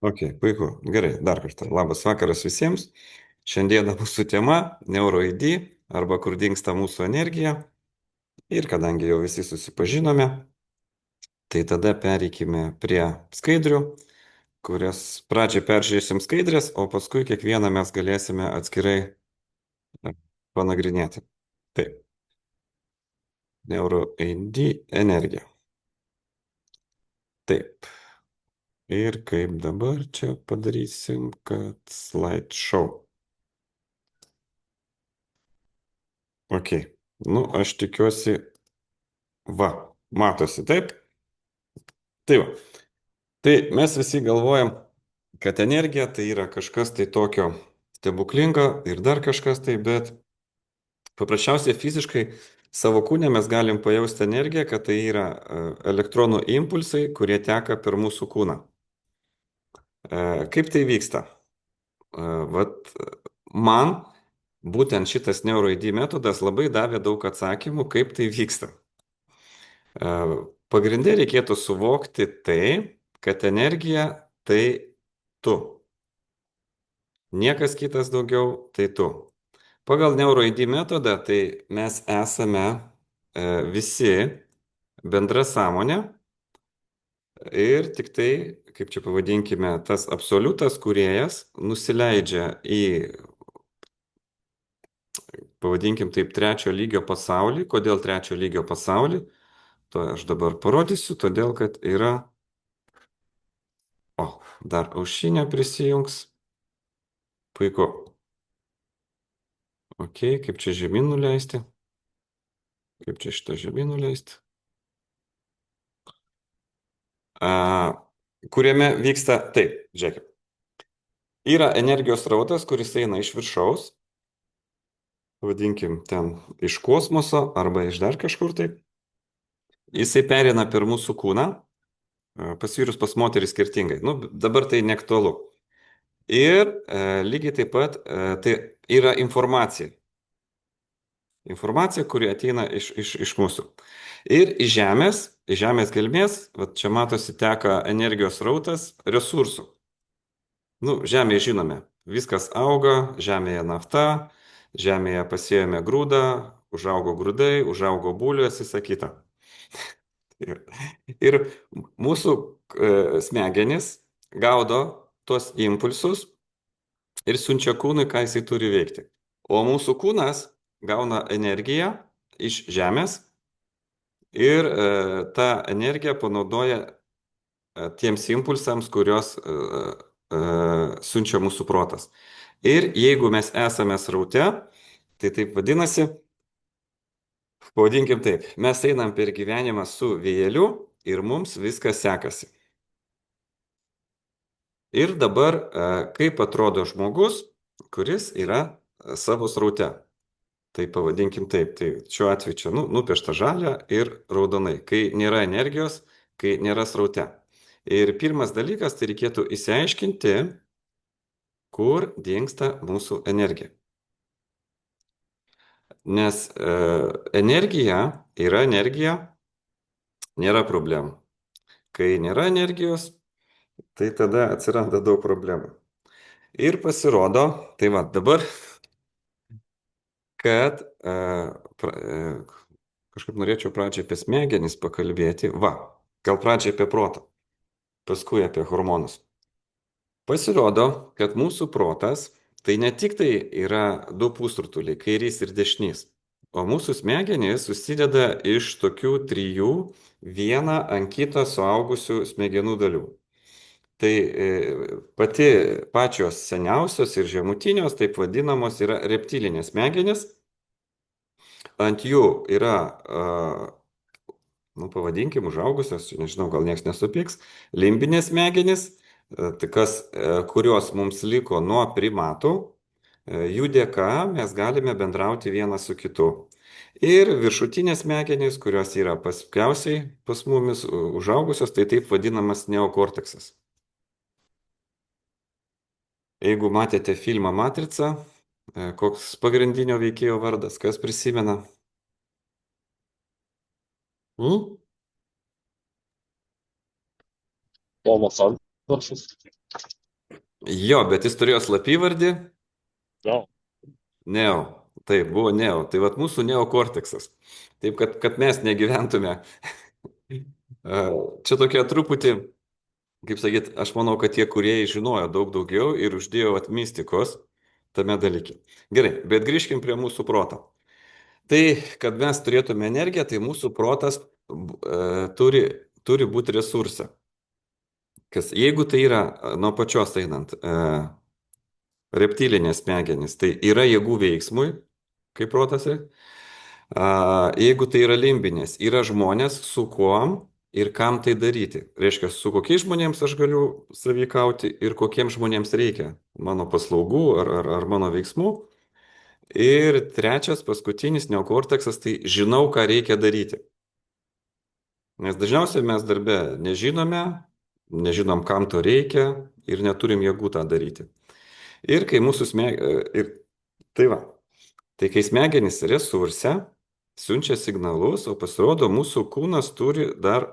Ok, puiku. Gerai, dar kartą. Labas vakaras visiems. Šiandieną mūsų tema - NeuroID arba kur dingsta mūsų energija. Ir kadangi jau visi susipažinome, tai tada pereikime prie skaidrių, kurias pradžiai peržiūrėsim skaidrės, o paskui kiekvieną mes galėsime atskirai e, panagrinėti. Taip, NeuroID energija. Taip. Ir kaip dabar čia padarysim, kad slideshow. Ok. Nu, aš tikiuosi, va, matosi, taip? Tai va. Tai mes visi galvojam, kad energija tai yra kažkas tai tokio stebuklingo ir dar kažkas tai, bet paprasčiausiai fiziškai savo kūne mes galim pajausti energiją, kad tai yra elektronų impulsai, kurie teka per mūsų kūną. Kaip tai vyksta? Vat man būtent šitas NeuroID metodas labai davė daug atsakymų, kaip tai vyksta. Pagrindė reikėtų suvokti tai, kad energija tai tu. Niekas kitas daugiau, tai tu. Pagal NeuroID metodą, tai mes esame visi bendra sąmonė ir tik tai, kaip čia pavadinkime, tas absoliutas kūrėjas nusileidžia į, pavadinkim taip, trečio lygio pasaulį. Kodėl trečio lygio pasaulį? To aš dabar parodysiu, todėl kad yra, o, dar aušinė prisijungs. Puiku. Ok, kaip čia žemyn nuleisti? Kaip čia šitą žemyn nuleisti? Kuriame vyksta, taip, žiūrėkit. Yra energijos rautas, kuris eina iš viršaus, vadinkim, ten iš kosmoso arba iš dar kažkur tai. Jisai perina per mūsų kūną, pas vyrus, pas moteris skirtingai. Nu, dabar tai neaktualu. Ir lygiai taip pat tai yra informacija. Informacija, kuri ateina iš mūsų. Ir iš žemės gelmės, va čia matosi, teka energijos rautas resursų. Nu, žemėje žinome, viskas auga, žemėje nafta, žemėje pasėjome grūdą, užaugo grūdai, užaugo bulvės, visa kita. Ir, ir mūsų smegenys gaudo tuos impulsus ir siunčia kūnui, ką jisai turi veikti. O mūsų kūnas gauna energiją iš žemės ir tą energiją panaudoja tiems impulsams, kurios siunčia mūsų protas. Ir jeigu mes esame sraute, tai taip vadinasi, pavadinkim taip, mes einam per gyvenimą su vėjeliu ir mums viskas sekasi. Ir dabar, kaip atrodo žmogus, kuris yra savo sraute. Tai pavadinkim taip, tai šiuo atveju čia nupiešta žalia ir raudonai, kai nėra energijos, kai nėra sraute. Ir pirmas dalykas, tai reikėtų įsiaiškinti, kur dingsta mūsų energija. Nes energija yra energija, nėra problemų. Kai nėra energijos, tai tada atsiranda daug problemų. Ir pasirodo, tai va dabar, kad kažkaip norėčiau pradžiai apie smegenis pakalbėti. Va, gal pradžiai apie protą, paskui apie hormonus. Pasirodo, kad mūsų protas tai ne tik tai yra du pusrutuliai, kairys ir dešinys, o mūsų smegenys susideda iš tokių trijų vieną ant kitą suaugusių smegenų dalių. Tai pačios seniausios ir žemutinios, taip vadinamos, yra reptilinės smegenys. Ant jų yra, pavadinkim, užaugusios, nežinau, gal niekas nesupyks, limbinės smegenys, tai kurios mums liko nuo primatų, jų dėka mes galime bendrauti vienas su kitu. Ir viršutinės smegenys, kurios yra paskiausiai pas mumis užaugusios, tai taip vadinamas neokorteksas. Jeigu matėte filmą Matrica, koks pagrindinio veikėjo vardas, kas prisimena? Hmm? Tomasas. Garsus. Jo, bet jis turėjo slapyvardį Jo. Neo. Taip, buvo Neo. Tai vat mūsų neokorteksas. Taip, kad mes negyventume. Čia tokia truputį, kaip sakyt, aš manau, kad tie kūrėjai žinojo daug daugiau ir uždėjo vat mistikos tame dalyke. Gerai, bet grįžkim prie mūsų proto. Tai, kad mes turėtume energiją, tai mūsų protas turi būti resursą. Jeigu tai yra nuo pačios einant, reptilinės smegenys, tai yra jėgų veiksmui, kaip protas yra. Jeigu tai yra limbinės, yra žmonės, su kuom ir kam tai daryti. Reiškia, su kokiais žmonėms aš galiu savikauti ir kokiems žmonėms reikia mano paslaugų ar mano veiksmų. Ir trečias, paskutinis neokorteksas, tai žinau, ką reikia daryti. Nes dažniausiai mes darbe nežinom, kam to reikia ir neturim jėgų tą daryti. Ir kai mūsų smegenys, tai va, tai kai smegenys resurse siunčia signalus, o pasirodo mūsų kūnas turi dar,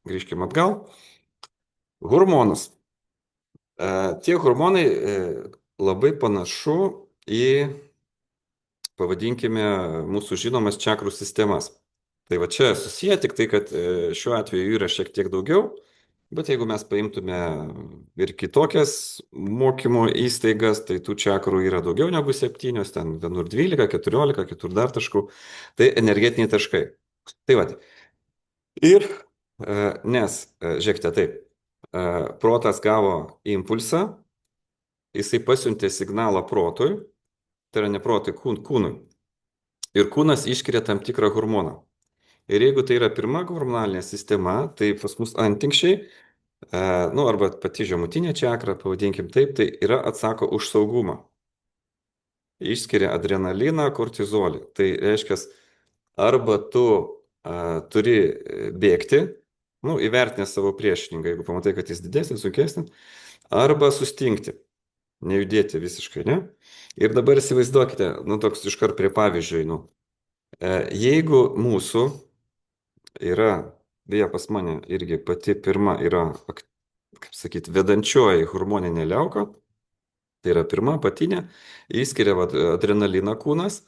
grįžkime atgal, hormonus. Tie hormonai labai panašu į, pavadinkime, mūsų žinomas čakrų sistemas. Tai va čia susiję tik tai, kad šiuo atveju yra šiek tiek daugiau, bet jeigu mes paimtume ir kitokias mokymo įstaigas, tai tų čakrų yra daugiau negu 7, ten vienur 12, 14, kitur dar taškų, tai energetiniai taškai. Tai va, ir nes, žiūrėkite, taip, protas gavo impulsą, jisai pasiuntė signalą protui, tai yra ne protui, kūnui, ir kūnas išskiria tam tikrą hormoną. Ir jeigu tai yra pirma hormonalinė sistema, tai pas mus antinkščiai, nu, arba pati žemutinė čakra, pavadinkim taip, tai yra atsako už saugumą. Išskiria adrenaliną, kortizolį. Tai reiškia, arba tu turi bėgti, nu, įvertinę savo priešininką, jeigu pamatai, kad jis didesnis, sunkesnis, arba sustingti, nejudėti visiškai, ne? Ir dabar įsivaizduokite, nu, toks iškart prie pavyzdžiui, nu, jeigu mūsų yra, beje, pas mane irgi pati pirma yra, kaip sakyti, vedančioji hormoninė liauka, tai yra pirma apatinė, įskiria adrenaliną kūnas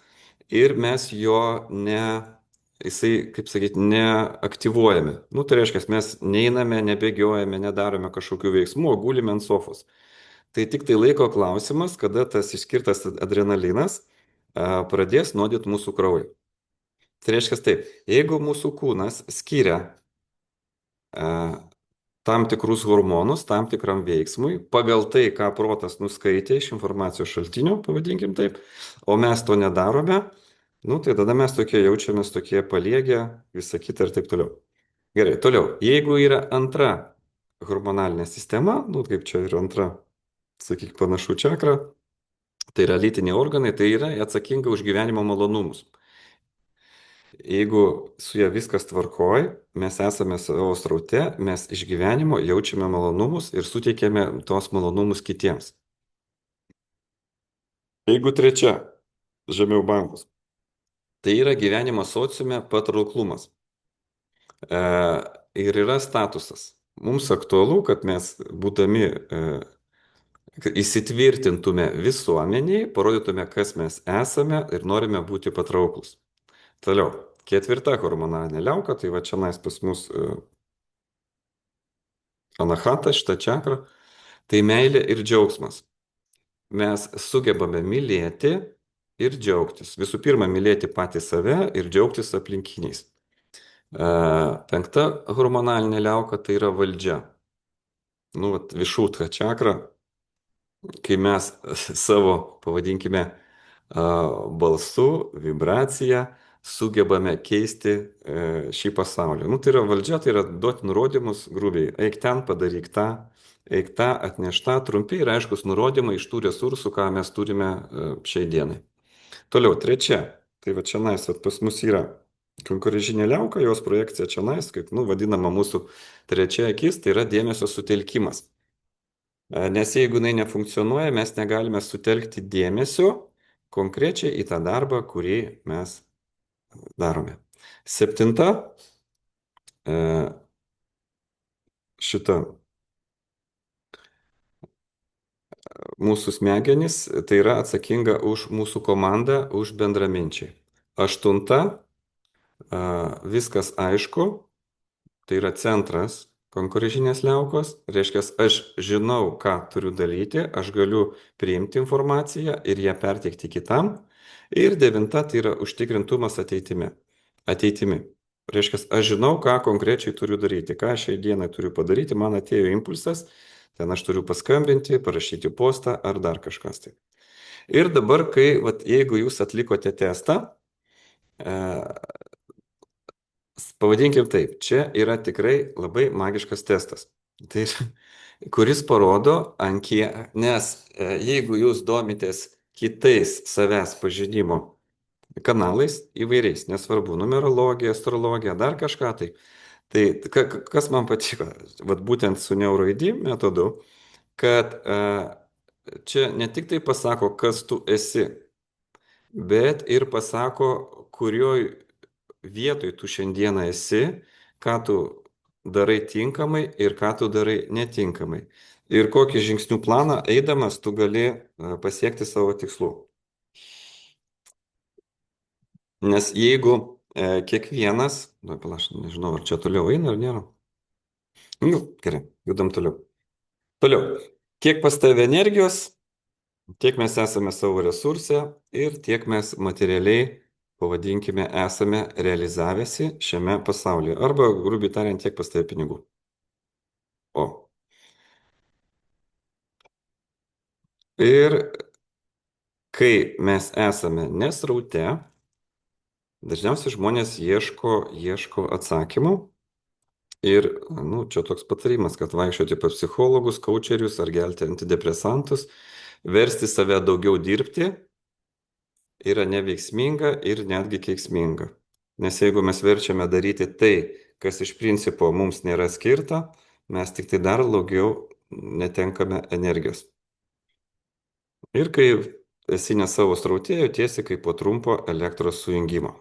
ir mes jo jisai, kaip sakyti, neaktyvuojame. Nu, tai reiškia, mes neiname, nebėgiojame, nedarome kažkokių veiksmų, o gulime ant sofos. Tai tik tai laiko klausimas, kada tas išskirtas adrenalinas pradės nuodyti mūsų kraują. Tai reiškia taip, jeigu mūsų kūnas skiria tam tikrus hormonus, tam tikram veiksmui, pagal tai, ką protas nuskaitė iš informacijos šaltinio, pavadinkim taip, o mes to nedarome, nu, tai tada mes tokie jaučiamės tokie paliegę, visą kitą ir taip toliau. Gerai, toliau, jeigu yra antra hormonalinė sistema, nu, kaip čia yra antra, sakyk, panašu čakra, tai yra lytiniai organai, tai yra atsakinga už gyvenimo malonumus. Jeigu su ja viskas tvarkoj, mes esame savo sraute, mes iš gyvenimo jaučiame malonumus ir suteikiame tos malonumus kitiems. Jeigu trečia, žemiau bankus, tai yra gyvenimo sociume patrauklumas. Ir yra statusas. Mums aktualu, kad mes būdami įsitvirtintume visuomeniai, parodytume, kas mes esame ir norime būti patrauklus. Toliau, ketvirta hormonalinė liauka, tai va čia pas mus anahata, šita čakra, tai meilė ir džiaugsmas. Mes sugebame mylėti ir džiaugtis. Visų pirma, mylėti patį save ir džiaugtis aplinkiniais. Penkta hormonalinė liauka tai yra valdžia. Nu, višūtka čakra, kai mes savo, pavadinkime, balsu, vibracija sugebame keisti šį pasaulį. Nu, tai yra valdžia, tai yra duoti nurodymus grubiai. Eik ten, padaryk tą, eik tą, atneš tą, trumpi ir aiškus nurodymai iš tų resursų, ką mes turime šiai dienai. Toliau, trečia. Tai va čia nais, pas mus yra konkurencinė liauka, jos projekcija čia nais, kaip nu, vadinama mūsų trečia akis, tai yra dėmesio sutelkimas. Nes jeigu jinai nefunkcionuoja, mes negalime sutelkti dėmesio konkrečiai į tą darbą, kurį mes darome. Septinta, šita mūsų smegenys, tai yra atsakinga už mūsų komandą, už bendraminčiai. Aštunta, viskas aišku, tai yra centras konkurencinės liaukos, reiškia, aš žinau, ką turiu daryti, aš galiu priimti informaciją ir ją perteikti kitam. Ir devinta, tai yra užtikrintumas ateitimi. Ateitimi. Reiškia, aš žinau, ką konkrečiai turiu daryti, ką šiai dienai turiu padaryti, man atėjo impulsas, ten aš turiu paskambinti, parašyti postą ar dar kažkas tai. Ir dabar, jeigu jūs atlikote testą, e, pavadinkim taip, čia yra tikrai labai magiškas testas. Tai, kuris parodo, ant kiek, nes jeigu jūs domitės kitais savęs pažinimo kanalais įvairiais, nesvarbu, numerologija, astrologija, dar kažką, kas man patiko, vat būtent su neuroID metodu, kad čia ne tik tai pasako, kas tu esi, bet ir pasako, kurioj vietoj tu šiandieną esi, ką tu darai tinkamai ir ką tu darai netinkamai. Ir kokį žingsnių planą eidamas tu gali pasiekti savo tikslų. Nes jeigu kiekvienas, aš nežinau, ar čia toliau eina ar nėra. Nu, gerai, judam toliau. Toliau. Kiek pas tave energijos, tiek mes esame savo resurse ir tiek mes materialiai, pavadinkime, esame realizavęsi šiame pasaulyje. Arba, grubiai tariant, tiek pas tave pinigų. O. Ir kai mes esame nesraute, dažniausiai žmonės ieško atsakymų. Ir, čia toks patarimas, kad vaikščioti pas psichologus, coacherius ar gelti antidepresantus, versti save daugiau dirbti yra neveiksminga ir netgi keiksminga. Nes jeigu mes verčiame daryti tai, kas iš principo mums nėra skirta, mes tik tai dar daugiau netenkame energijos. Ir kai esi ne savo sraute, jautiesi kaip po trumpo elektros sujungimo.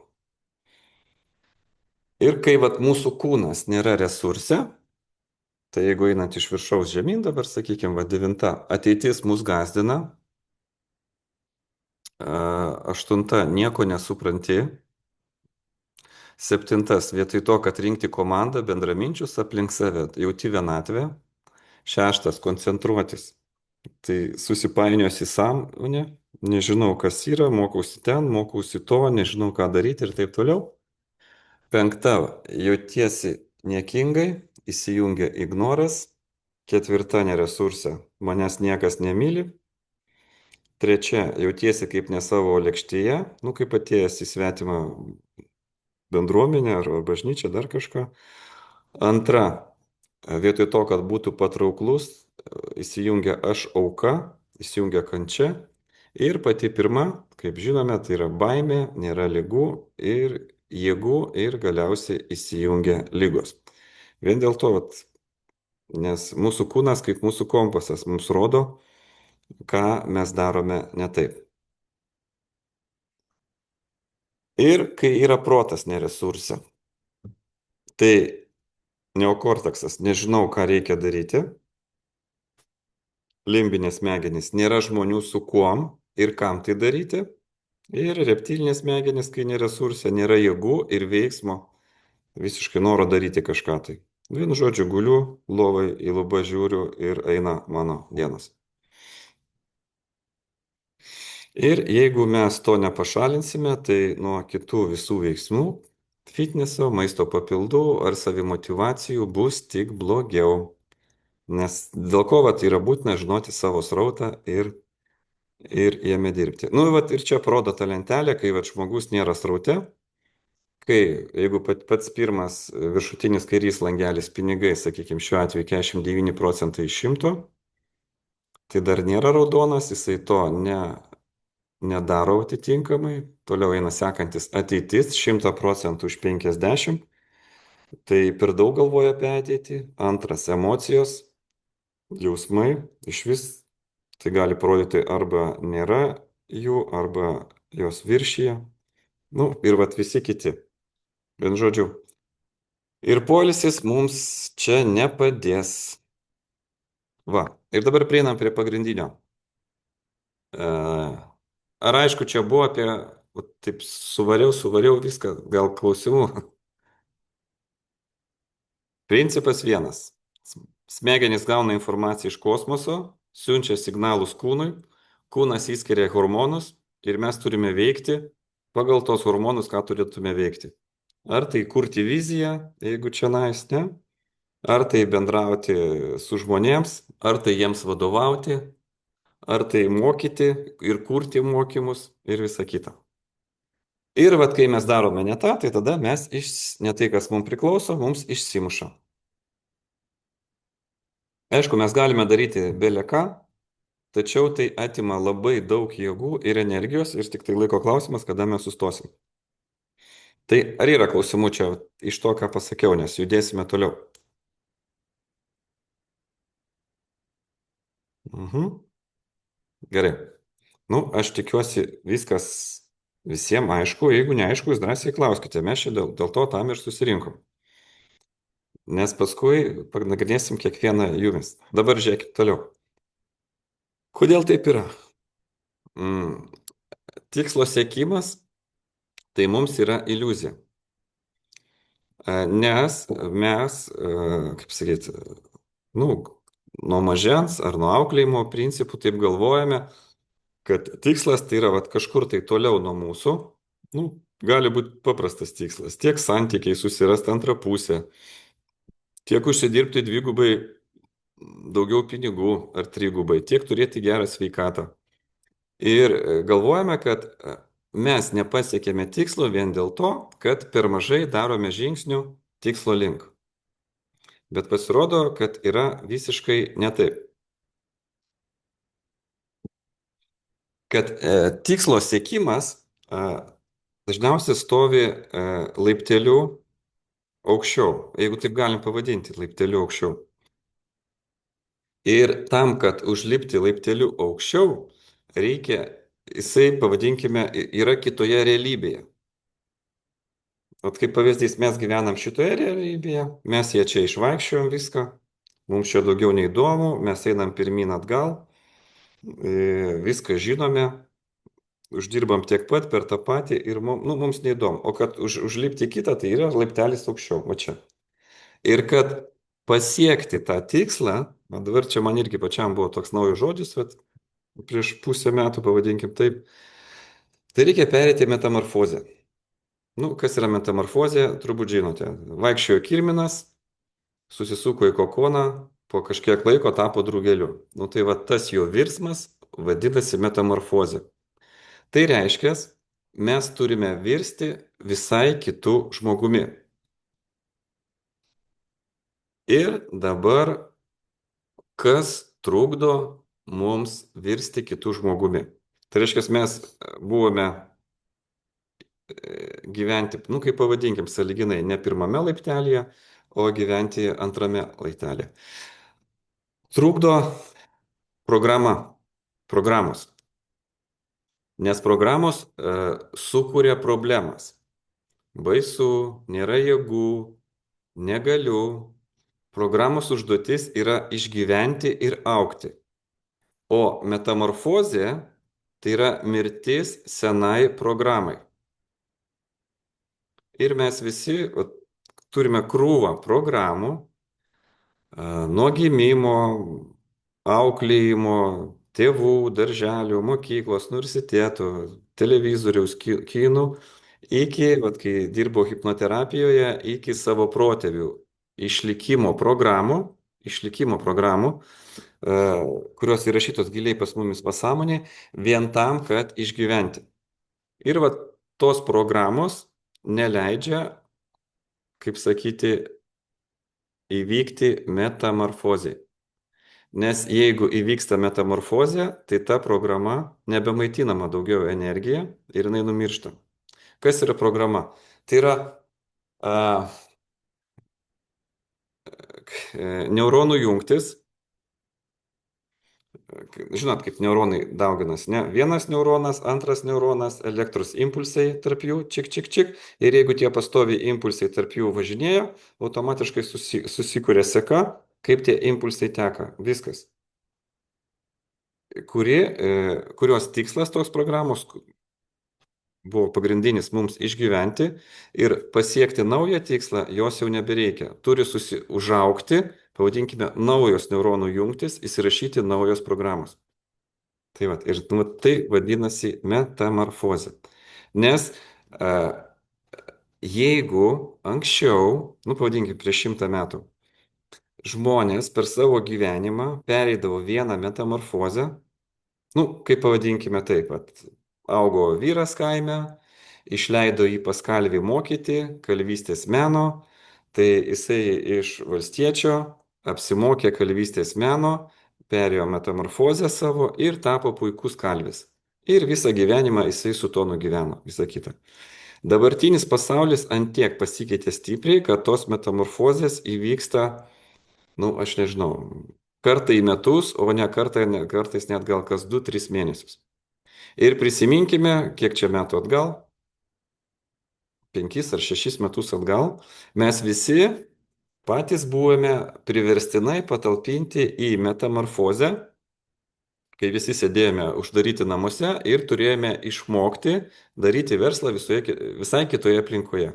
Ir kai mūsų kūnas nėra resurse, tai jeigu einant iš viršaus žemyn, dabar sakykime, devinta, ateitis mus gazdina, aštunta, nieko nesupranti, septintas, vietoj to, kad rinkti komandą, bendraminčius aplink save, jauti vienatvę, šeštas, koncentruotis, tai susipainios į sąmonę, nežinau, kas yra, mokausi ten, mokausi to, nežinau, ką daryti ir taip toliau. Penkta, jautiesi niekingai, įsijungia ignoras. Ketvirta, neresursė, manęs niekas nemyli. Trečia, jautiesi kaip ne savo lėkštėje, kaip atėjęs į svetimą bendruomenę ar bažnyčią, dar kažką. Antra, vietoj to, kad būtų patrauklus, įsijungia aš auka, įsijungia kančia. Ir pati pirma, kaip žinome, tai yra baimė, nėra ligų ir jėgų ir galiausiai įsijungia lygos. Vien dėl to, nes mūsų kūnas kaip mūsų kompasas mums rodo, ką mes darome ne taip. Ir kai yra protas neresurse, tai neokorteksas, nežinau, ką reikia daryti, limbinės smegenys, nėra žmonių su kuom ir kam tai daryti, ir reptilinės smegenys, kai neresurse, nėra jėgų ir veiksmo, visiškai noro daryti kažką tai. Vienu žodžiu, guliu lovai, į lubą žiūriu ir eina mano dienas. Ir jeigu mes to nepašalinsime, tai nuo kitų visų veiksmų, fitneso, maisto papildų ar savimotyvacijų bus tik blogiau. Nes dėl ko yra būtina žinoti savo srautą ir jame dirbti. Ir čia parodo ta lentelė, kai žmogus nėra sraute, jeigu pats pirmas viršutinis kairys langelis pinigai, sakykime, šiuo atveju 49 procentai iš 100, tai dar nėra raudonas, jisai to nedaro atitinkamai. Toliau eina sekantis ateitis, 100 procentų už 50, tai per daug galvoja apie ateitį. Antras emocijos, jausmai, iš vis tai gali parodyti arba nėra jų, arba jos viršyje. Ir visi kiti. Vien žodžiu. Ir poilsis mums čia nepadės. Ir dabar prieinam prie pagrindinio. E, Ar aišku, čia buvo apie, vat taip suvariau viską, gal klausimų? Principas vienas. Smegenys gauna informaciją iš kosmoso, siunčia signalus kūnui, kūnas įskiria hormonus ir mes turime veikti pagal tos hormonus, ką turėtume veikti. Ar tai kurti viziją, jeigu čia nais, ne? Ar tai bendrauti su žmonėms, ar tai jiems vadovauti, ar tai mokyti ir kurti mokymus ir visa kita. Ir vat, kai mes darome ne tą, tai tada ne tai, kas mums priklauso, mums išsimuša. Aišku, mes galime daryti bele ką, tačiau tai atima labai daug jėgų ir energijos ir tik tai laiko klausimas, kada mes sustosim. Tai ar yra klausimų čia iš to, ką pasakiau, nes judėsime toliau. Mhm. Gerai. Nu, aš tikiuosi viskas visiems aišku. Jeigu neaišku, jūs drąsiai klauskite. Mes čia dėl to tam ir susirinkom. Nes paskui panagrinėsim kiekvieną jumis. Dabar žiūrėkit toliau. Kodėl taip yra? Mm. Tikslo siekimas tai mums yra iliuzija. Nes mes, kaip sakyti, nu, nuo mažens ar nuo auklėjimo principų taip galvojame, kad tikslas tai yra vat, kažkur tai toliau nuo mūsų. Nu, gali būti paprastas tikslas. Tiek santykiai susirasti antrą pusę, tiek užsidirbti dvigubai daugiau pinigų ar trigubai, tiek turėti gerą sveikatą. Ir galvojame, kad mes nepasiekėme tikslo vien dėl to, kad per mažai darome žingsnių tikslo link. Bet pasirodo, kad yra visiškai ne taip. Kad tikslo siekimas dažniausiai stovi laipteliu aukščiau, jeigu taip galim pavadinti, laipteliu aukščiau. Ir tam, kad užlipti laipteliu aukščiau, reikia, jisai, pavadinkime, yra kitoje realybėje. O kaip pavyzdys, mes gyvenam šitoje realybėje, mes jie čia išvaikščiojom viską, mums čia daugiau neįdomu, mes einam pirmin atgal, viską žinome, uždirbam tiek pat per tą patį ir mums neįdomu. O kad užlipti kitą, tai yra laiptelis aukščiau, va čia. Ir kad pasiekti tą tikslą, o dabar čia man irgi pačiam buvo toks naujas žodis, bet prieš pusę metų, pavadinkim taip, tai reikia perėti metamorfozę. Nu, kas yra metamorfozė, turbūt žinote. Vaikščiojo kirminas, susisuko į kokoną, po kažkiek laiko tapo drugeliu. Nu, tai va tas jo virsmas vadinasi metamorfozė. Tai reiškia, mes turime virsti visai kitų žmogumi. Ir dabar, kas trukdo mums virsti kitų žmogumi? Tai reiškia, mes buvome gyventi, nu kaip pavadinkim, sąlyginai, ne pirmame laiptelėje, o gyventi antrame laiptelėje. Trukdo programos. Nes programos sukuria problemas. Baisu, nėra jėgų, negaliu. Programos užduotis yra išgyventi ir augti. O metamorfozė tai yra mirtis senai programai. Ir mes visi turime krūvą programų nuo gimimo, auklėjimo, tėvų, darželių, mokyklos, universitetų, televizoriaus, kinų, iki, vat, kai dirbau hipnoterapijoje, iki savo protėvių išlikimo programų, kurios įrašytos giliai pas mumis pasąmonė, vien tam, kad išgyventi. Ir vat, tos programos neleidžia, kaip sakyti, įvykti metamorfozė. Nes jeigu įvyksta metamorfozė, tai ta programa nebemaitinama daugiau energija ir jinai numiršta. Kas yra programa? Tai yra neuronų jungtis. Žinot, kaip neuronai dauginasi, ne? Vienas neuronas, antras neuronas, elektros impulsai tarp jų, čik, čik, čik. Ir jeigu tie pastovi impulsai tarp jų važinėja, automatiškai susikuria seka, kaip tie impulsai teka. Viskas. kurios tikslas tos programos buvo pagrindinis mums išgyventi ir pasiekti naują tikslą, jos jau nebereikia. Turi užaugti, pavadinkime, naujos neuronų jungtis, įsirašyti naujos programos. Tai, vat, ir nu, tai vadinasi metamorfozė. Nes jeigu anksčiau, nu pavadinkime, prieš 100 metų, žmonės per savo gyvenimą pereidavo vieną metamorfozę, nu, kaip pavadinkime taip, vat, augo vyras kaime, išleido jį pas kalvį mokyti kalvystės meno, tai jisai iš valstiečio apsimokė kalvystės meno, perėjo metamorfozę savo ir tapo puikus kalvis. Ir visą gyvenimą jisai su to nugyveno, visą kitą. Dabartinis pasaulis antiek pasikeitė stipriai, kad tos metamorfozės įvyksta, nu, aš nežinau, kartą į metus, o ne kartą, kartais net gal kas 2-3 mėnesius. Ir prisiminkime, kiek čia metų atgal, 5 ar 6 metus atgal, mes visi patys buvome priverstinai patalpinti į metamorfozę, kai visi sėdėjome uždaryti namuose ir turėjome išmokti daryti verslą visai kitoje aplinkoje.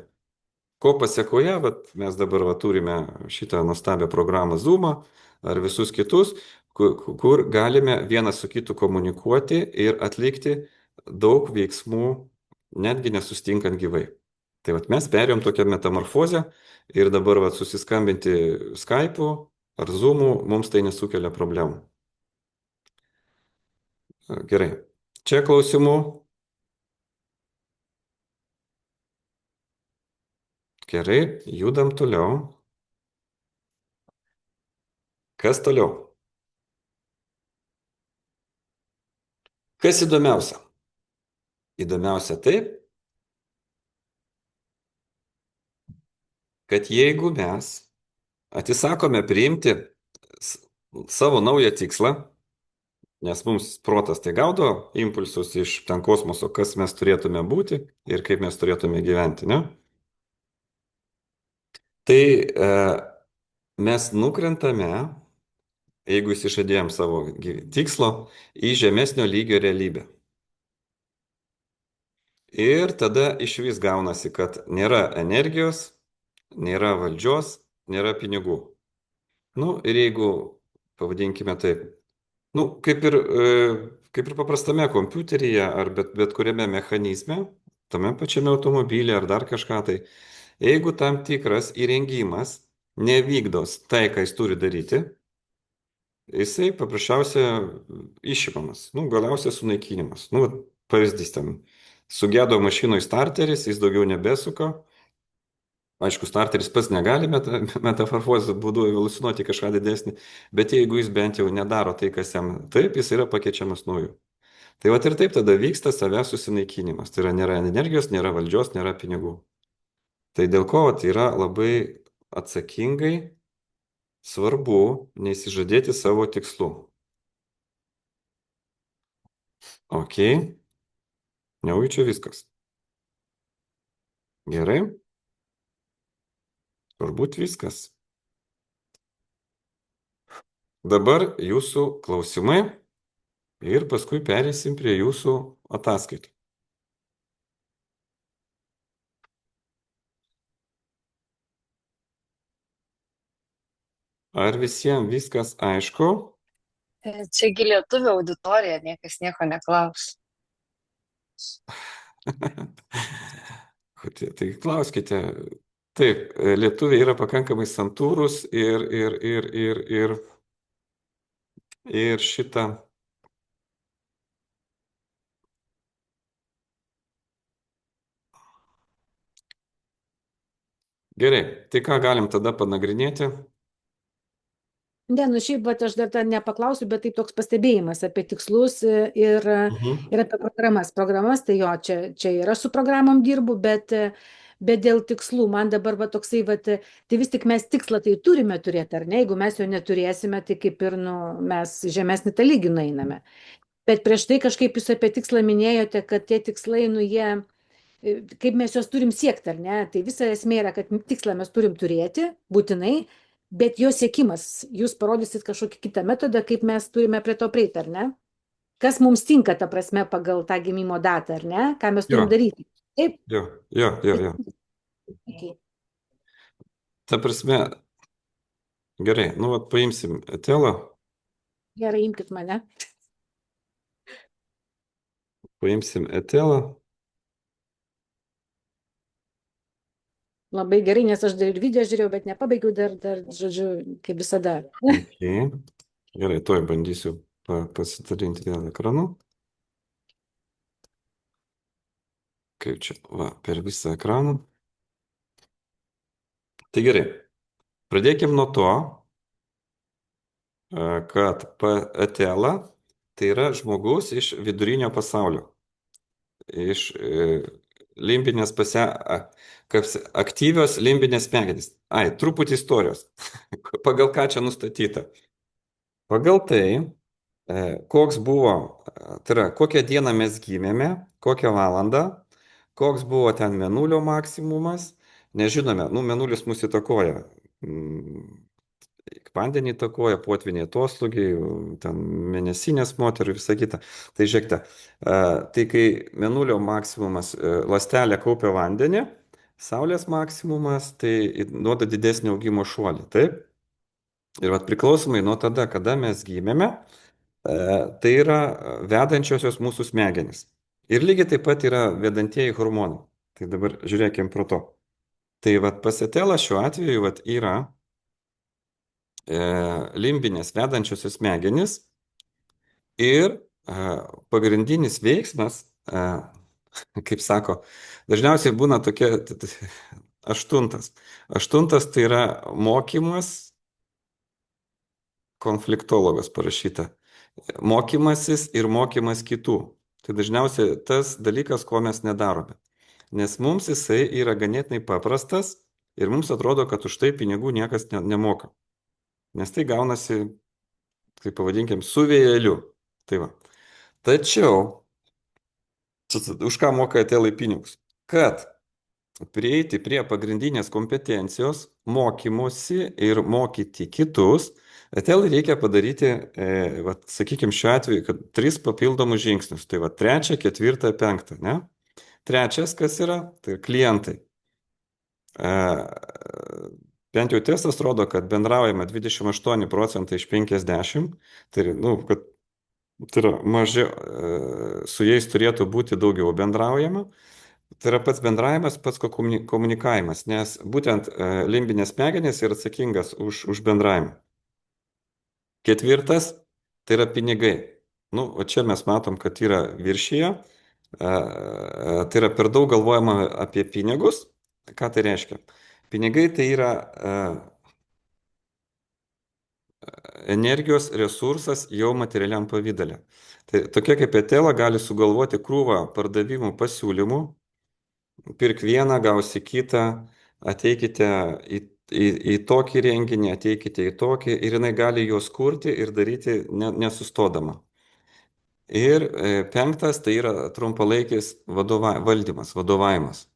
Ko pasiekoje, mes dabar turime šitą nuostabią programą Zoom ar visus kitus, kur galime vienas su kitu komunikuoti ir atlikti daug veiksmų, netgi nesustinkant gyvai. Tai mes perėjom tokią metamorfozę ir dabar susiskambinti Skype'u ar Zoom'u mums tai nesukelia problemų. Gerai. Čia klausimų. Gerai, judam toliau. Kas toliau? Kas įdomiausia? Įdomiausia taip, kad jeigu mes atsisakome priimti savo naują tikslą, nes mums protas tai gaudo impulsus iš ten kosmoso, kas mes turėtume būti ir kaip mes turėtume gyventi, ne? Tai mes nukrentame, jeigu įsižadėjom savo tikslo, į žemesnio lygio realybę. Ir tada iš vis gaunasi, kad nėra energijos, nėra valdžios, nėra pinigų. Nu, ir jeigu, pavadinkime taip, nu, kaip ir paprastame kompiuteryje ar bet kuriame mechanizme, tame pačiame automobilė ar dar kažką tai, jeigu tam tikras įrengimas nevykdos tai, ką jis turi daryti, jisai paprasčiausia išimamas, nu, galiausiai sunaikinimas. Nu, pavyzdys ten, sugedo mašinoj starteris, jis daugiau nebesuka. Aišku, starteris pats negali metamorfozės būdu evoliucionuoti kažką didesnį, bet jeigu jis bent jau nedaro tai, kas jam taip, jis yra pakeičiamas nauju. Tai ir taip tada vyksta savęs susinaikinimas. Tai yra nėra energijos, nėra valdžios, nėra pinigų. Tai dėl ko yra labai atsakingai svarbu neįsižadėti savo tikslų. Ok. Neuičiu viskas. Gerai. Turbūt viskas. Dabar jūsų klausimai ir paskui perėsim prie jūsų ataskaitų. Ar visiems viskas aišku? Čiagi lietuvių auditorija, niekas nieko neklaus. Tai klauskite. Taip, lietuviai yra pakankamai santūrus ir šitą. Gerai, tai ką galim tada panagrinėti? Ne, nu šiaip, aš dar nepaklausiu, bet tai toks pastebėjimas apie tikslus ir apie programas. Programas, tai jo, čia ir aš su programom dirbu, bet dėl tikslų, man dabar toksai, tai vis tik mes tikslą tai turime turėti, ar ne? Jeigu mes jo neturėsime, tai kaip ir, mes žemesnį tą lygį nueiname. Bet prieš tai kažkaip jūs apie tikslą minėjote, kad tie tikslai, jie, kaip mes juos turim siekti, ar ne? Tai visa esmė yra, kad tikslą mes turim turėti, būtinai, bet jo siekimas, jūs parodysit kažkokį kitą metodą, kaip mes turime prie to prieiti, ar ne? kas mums tinka, ta prasme, pagal tą gimimo datą, ar ne? Ką mes turim Jo, daryti. Taip? jo. Okay. Ta prasme, gerai, nu vat paimsim etelą, Gerai, imkit mane. paimsim etelą. Labai gerai, nes aš dar ir video žiūrėjau, bet nepabaigiau dar, žodžiu, kaip visada. Okay. Gerai, tuoj bandysiu pasidalinti vėl ekranu. Kaip čia, va, per visą ekraną. Tai gerai, pradėkim nuo to, kad etela tai yra žmogus iš vidurinio pasaulio, iš limbinės aktyvios limbinės smegenys. Ai, truputį istorijos. Pagal ką čia nustatyta? Pagal tai, koks buvo, tai yra, kokią dieną mes gimėme, kokią valandą, koks buvo ten mėnulio maksimumas, nežinome, nu, mėnulis mus įtakoja. Vandenį įtakoja, potviniai atoslūgiai, ten mėnesinės moterų ir visa kita. Tai žiūrėkite, tai kai mėnulio maksimumas ląstelė kaupia vandenį, Saulės maksimumas tai duoda didesnį augimo šuolį, taip? Ir vat priklausomai nuo tada, kada mes gimėme, tai yra vedančiosios mūsų smegenys. Ir lygiai taip pat yra vedantieji hormonai. Tai dabar žiūrėkim pro to. Tai vat pasitelą šiuo atveju vat yra limbinės vedančiosios smegenys ir pagrindinis veiksmas, kaip sako, dažniausiai būna tokia aštuntas. Aštuntas tai yra mokymas, konfliktologas parašyta, mokymasis ir mokymas kitų. Tai dažniausiai tas dalykas, ko mes nedarome. Nes mums jisai yra ganėtinai paprastas ir mums atrodo, kad už tai pinigų niekas nemoka. Nes tai gaunasi, kaip pavadinkim, su vėjeliu. Tai va. Tačiau, už ką moka etelai pinigus? Kad prieiti prie pagrindinės kompetencijos, mokymosi ir mokyti kitus, etelai reikia padaryti, sakykime, šiuo atveju, kad 3 papildomus žingsnius. Tai va, 3, 4, 5, ne? Trečias, kas yra, tai klientai. Bent jau testas rodo, kad bendraujame 28% iš 50, tai, nu, kad tai yra maži, su jais turėtų būti daugiau bendraujama. Tai yra pats bendravimas, pats komunikavimas, nes būtent limbinės smegenys yra atsakingas už bendravimą. Ketvirtas, tai yra pinigai. Nu, o čia mes matom, kad yra viršyje, tai yra per daug galvojama apie pinigus. Ką tai reiškia? Pinigai tai yra energijos resursas jau materialiam pavydale. Tai tokia kaip etela gali sugalvoti krūvą pardavimų pasiūlymų, pirk vieną, gausi kitą, ateikite į tokį renginį, ateikite į tokį ir jinai gali juos kurti ir daryti nesustodama. Ir 5 tai yra trumpalaikis valdymas, vadovavimas.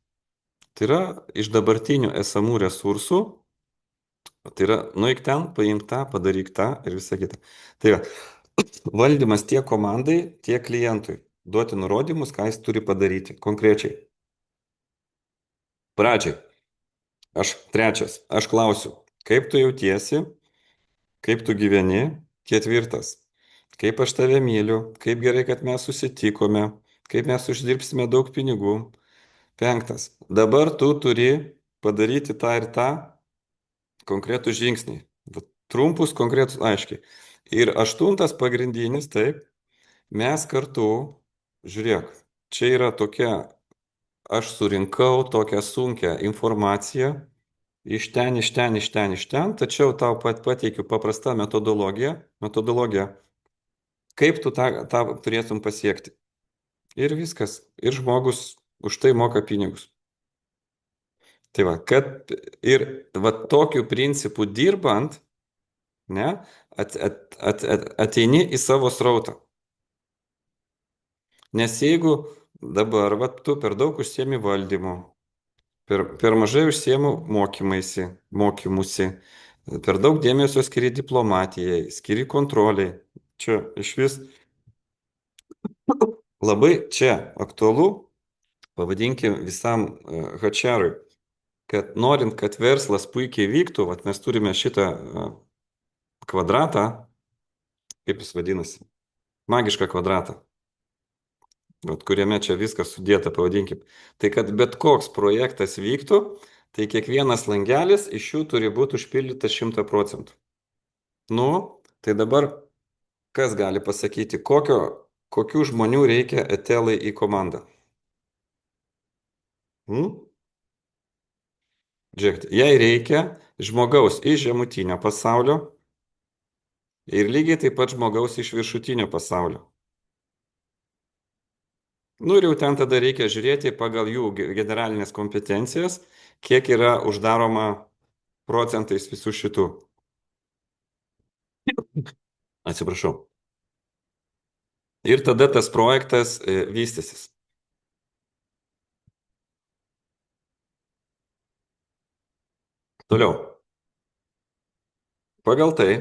Tai yra iš dabartinių esamų resursų, tai yra nueik ten, paimk tą, padaryk tą ir visa kita. Tai yra valdymas tiek komandai, tiek klientui. Duoti nurodymus, ką jis turi padaryti konkrečiai. Pradžiai. Trečias. Aš klausiu, kaip tu jautiesi, kaip tu gyveni. 4. Kaip aš tave myliu, kaip gerai, kad mes susitikome, kaip mes uždirbsime daug pinigų. 5. Dabar tu turi padaryti tą ir tą konkretų žingsnį. Trumpus, konkretus, aiškiai. Ir 8 pagrindinis, taip, mes kartu, žiūrėk, čia yra tokia, aš surinkau tokią sunkią informaciją iš ten, tačiau tau pateikiu paprastą metodologiją, kaip tu tą turėtum pasiekti. Ir viskas. Ir žmogus už tai moka pinigus. Tai va, kad ir va tokiu principu dirbant, ne, ateini į savo srautą. Nes jeigu dabar va, tu per daug užsiemi valdymu, per mažai užsiemu mokymusi, per daug dėmesio skiri diplomatijai, skiri kontroliai, čia iš vis Labai čia aktualu, pavadinkim visam HR-ui, kad norint, kad verslas puikiai vyktų, vat mes turime šitą kvadratą, kaip jis vadinasi, magišką kvadratą, vat, kuriame čia viskas sudėta, pavadinkim. Tai kad bet koks projektas vyktų, tai kiekvienas langelis iš jų turi būti užpildytas 100%. Nu, tai dabar kas gali pasakyti, kokių žmonių reikia etelai į komandą? Žiūrėkit, jai reikia žmogaus iš žemutinio pasaulio ir lygiai taip pat žmogaus iš viršutinio pasaulio. Nu ir jau ten tada reikia žiūrėti pagal jų generalinės kompetencijas, kiek yra uždaroma procentais visų šitų. Atsiprašau. Ir tada tas projektas vystysis. Toliau. Pagal tai,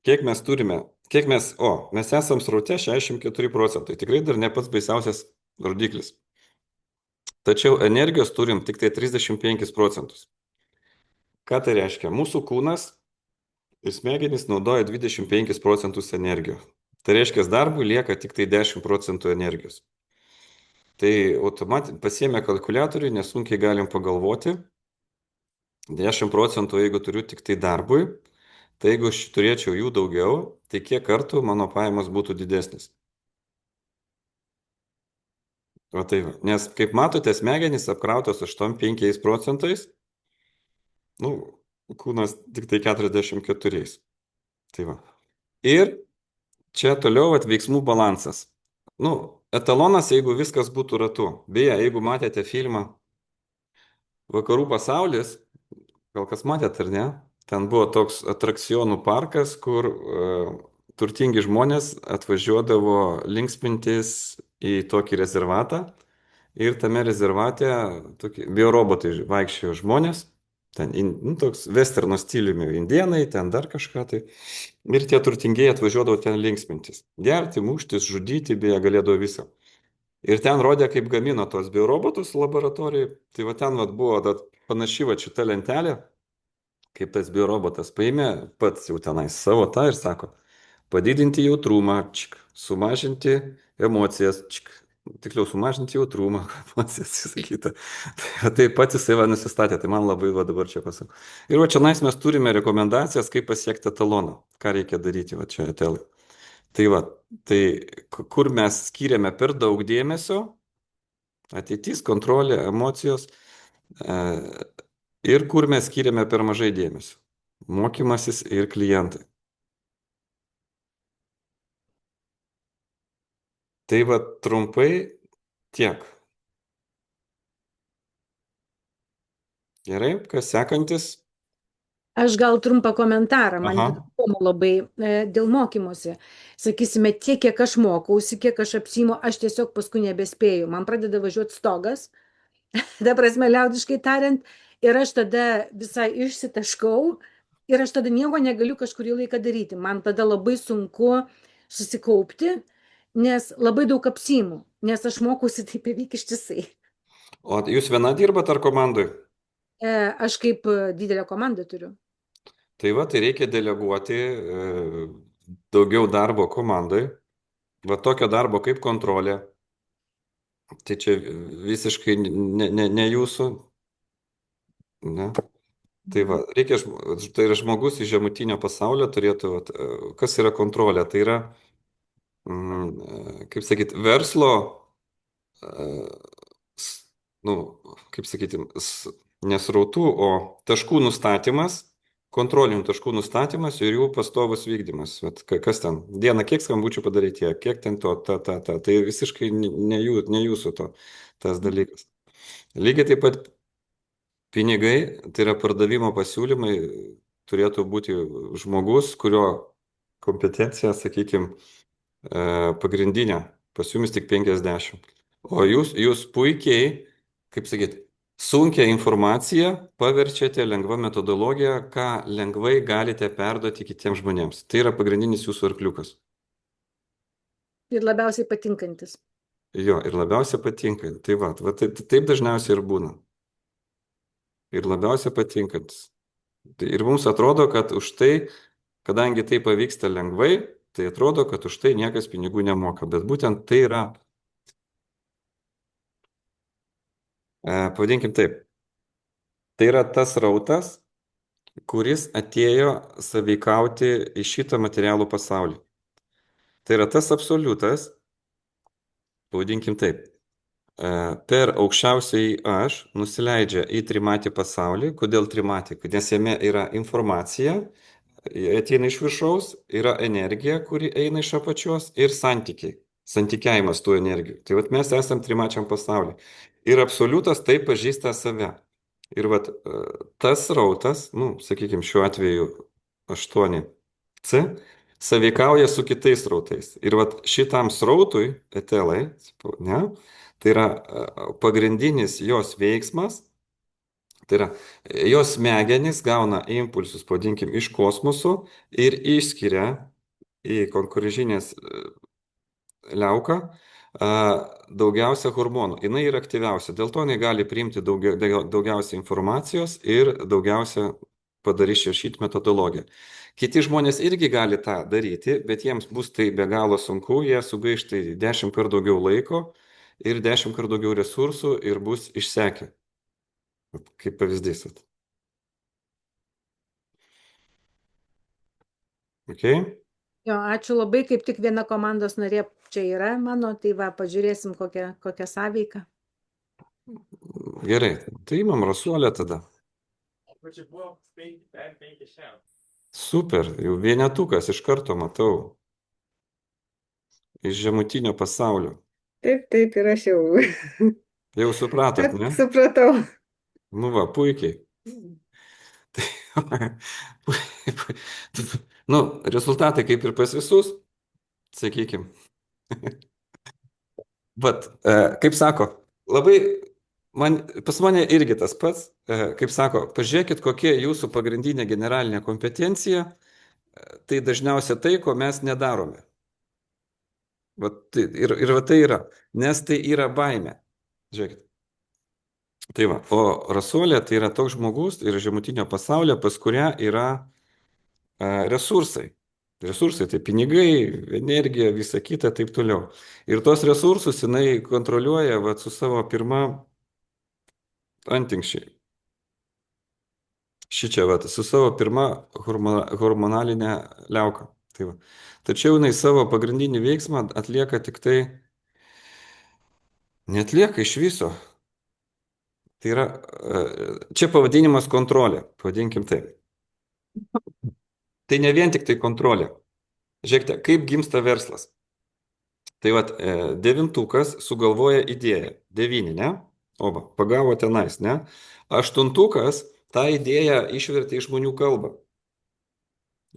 kiek mes turime, mes esam sraute 64%, tikrai dar ne pats baisiausias rodiklis. Tačiau energijos turim tik tai 35%. Ką tai reiškia? Mūsų kūnas ir smegenys naudoja 25% energijos. Tai reiškia, darbui lieka tik tai 10% energijos. Tai pasiėmę kalkuliatorių, nesunkiai galim pagalvoti, 10%, jeigu turiu tik tai darbui, tai jeigu aš turėčiau jų daugiau, tai kiek kartų mano pajamos būtų didesnis. O tai va. Nes, kaip matote, smegenys apkrautos 85%, nu, kūnas tik tai 44%. Tai va. Ir čia toliau veiksmų balansas. Nu, etalonas, jeigu viskas būtų ratu. Beje, jeigu matėte filmą Vakarų pasaulis, gal kas matėt ar ne, ten buvo toks atrakcionų parkas, kur turtingi žmonės atvažiuodavo linksmintis į tokį rezervatą ir tame rezervate biorobotai vaikščiojo žmonės, ten toks westerno stiliumi indienai, ten dar kažką tai. Ir tie turtingieji atvažiuodavo ten linksmintis. Gerti, muštis, žudyti, beje, galėdavo visą. Ir ten rodė, kaip gamino tos biorobotus laboratorijai. Tai va ten buvo panaši šita lentelė, kaip tas biorobotas paėmė pats jau tenais savo tą ir sako, padidinti jautrumą, sumažinti emocijas, tiksliau sumažinti jautrumą, emocijas, sakyta. Tai pats jisai nusistatė, tai man labai dabar čia pasakau. Ir va čia mes turime rekomendacijas, kaip pasiekti etaloną, ką reikia daryti va čia etelai. Tai va, tai kur mes skiriame per daug dėmesio, ateitis, kontrolė, emocijos, ir kur mes skiriame per mažai dėmesio, mokymasis ir klientai. Tai va trumpai tiek. Gerai, kas sekantis? Aš gal trumpą komentarą, man įdomu labai dėl mokymosi. Sakysime, tiek, kiek aš mokausi, kiek aš apsiimu, aš tiesiog paskui nebespėju. Man pradeda važiuoti stogas, ta prasme, liaudiškai tariant, ir aš tada visai išsitaškau ir aš tada nieko negaliu kažkurį laiką daryti. Man tada labai sunku susikaupti, nes labai daug apsiimu, nes aš mokausi taip beveik ištisai. O jūs viena dirbat ar komandai? Aš kaip didelę komandą turiu. Tai va, tai reikia deleguoti daugiau darbo komandai. Va tokio darbo kaip kontrolė. Tai čia visiškai ne jūsų. Ne. Tai va, reikia, tai yra žmogus iš žemutinio pasaulio turėtų, kas yra kontrolė? Tai yra, kaip sakyti, verslo, nu, kaip sakyti, nesrautų, o taškų nustatymas, kontrolinių taškų nustatymas ir jų pastovus vykdymas. Vat, kas ten? Dieną kiek skambučių padaryti, kiek ten to, tai visiškai ne jūsų tas dalykas. Lygiai taip pat pinigai, tai yra pardavimo pasiūlymai, turėtų būti žmogus, kurio kompetencija, sakykime, pagrindinė, pas jumis tik 50. O jūs puikiai, kaip sakyti, sunkią informaciją paverčiate lengva metodologija, ką lengvai galite perduoti kitiems žmonėms. Tai yra pagrindinis jūsų arkliukas. Ir labiausiai patinkantis. Jo, ir labiausiai patinka. Tai va taip dažniausiai ir būna. Ir labiausiai patinkantis. Ir mums atrodo, kad už tai, kadangi tai pavyksta lengvai, tai atrodo, kad už tai niekas pinigų nemoka. Bet būtent tai yra, pavadinkim taip, tai yra tas rautas, kuris atėjo sąveikauti į šitą materialų pasaulį. Tai yra tas absoliutas, pavadinkim taip, per aukščiausiai aš nusileidžia į trimatį pasaulį. Kodėl trimatį? Nes jame yra informacija, ateina iš viršaus, yra energija, kuri eina iš apačios ir santykiai, santykiavimas tų energijų. Tai vat mes esam trimačiam pasaulyje. Ir absoliutas taip pažįsta save. Ir vat tas rautas, nu, sakykime, šiuo atveju 8C, sąveikauja su kitais rautais. Ir vat šitam srautui, etelai, ne, tai yra pagrindinis jos veiksmas, tai yra jos smegenys gauna impulsus, pavadinkim, iš kosmoso ir išskiria į konkurencinės liauką daugiausia hormonų. Jis yra aktyviausia, dėl to jinai gali priimti daugiausia informacijos ir daugiausia padarys šešit metodologiją. Kiti žmonės irgi gali tą daryti, bet jiems bus tai be galo sunku, jie sugaišta 10 kart daugiau laiko ir 10 kart daugiau resursų ir bus išsekę. Kaip pavyzdys. Okay? Jo, ačiū labai, kaip tik viena komandos narė čia yra mano, tai va, pažiūrėsim kokią sąveiką. Gerai, tai imam rasuolę tada. Super, jau vienetukas iš karto matau. Iš žemutinio pasaulio. Taip, ir aš jau. Jau supratot, ne? Supratau. Nu va, puikiai. Nu, rezultatai kaip ir pas visus, sakykim. Bet, kaip sako, labai, pas mane irgi tas pats, kaip sako, pažiūrėkit, kokia jūsų pagrindinė generalinė kompetencija, tai dažniausiai tai, ko mes nedarome. Ir va tai yra, nes tai yra baimė. Žiūrėkit. Tai va, o rasuolė tai yra toks žmogus ir žemutinio pasaulio, pas kurią yra resursai. Resursai tai pinigai, energija, visa kita, taip toliau. Ir tos resursus jinai kontroliuoja va, su savo pirma antinkščiai. Šičia, va, su savo pirma hormonalinė liauka. Tai va. Tačiau jinai savo pagrindinį veiksmą atlieka tik tai, netlieka iš viso. Tai yra, čia pavadinimas kontrolė, pavadinkim taip. Tai ne vien tik tai kontrolė. Žiūrėkite, kaip gimsta verslas. Tai vat, devintukas sugalvoja idėją. 9, ne? Oba, pagavo tenais, ne? Aštuntukas tą idėją išvertė į žmonių kalbą.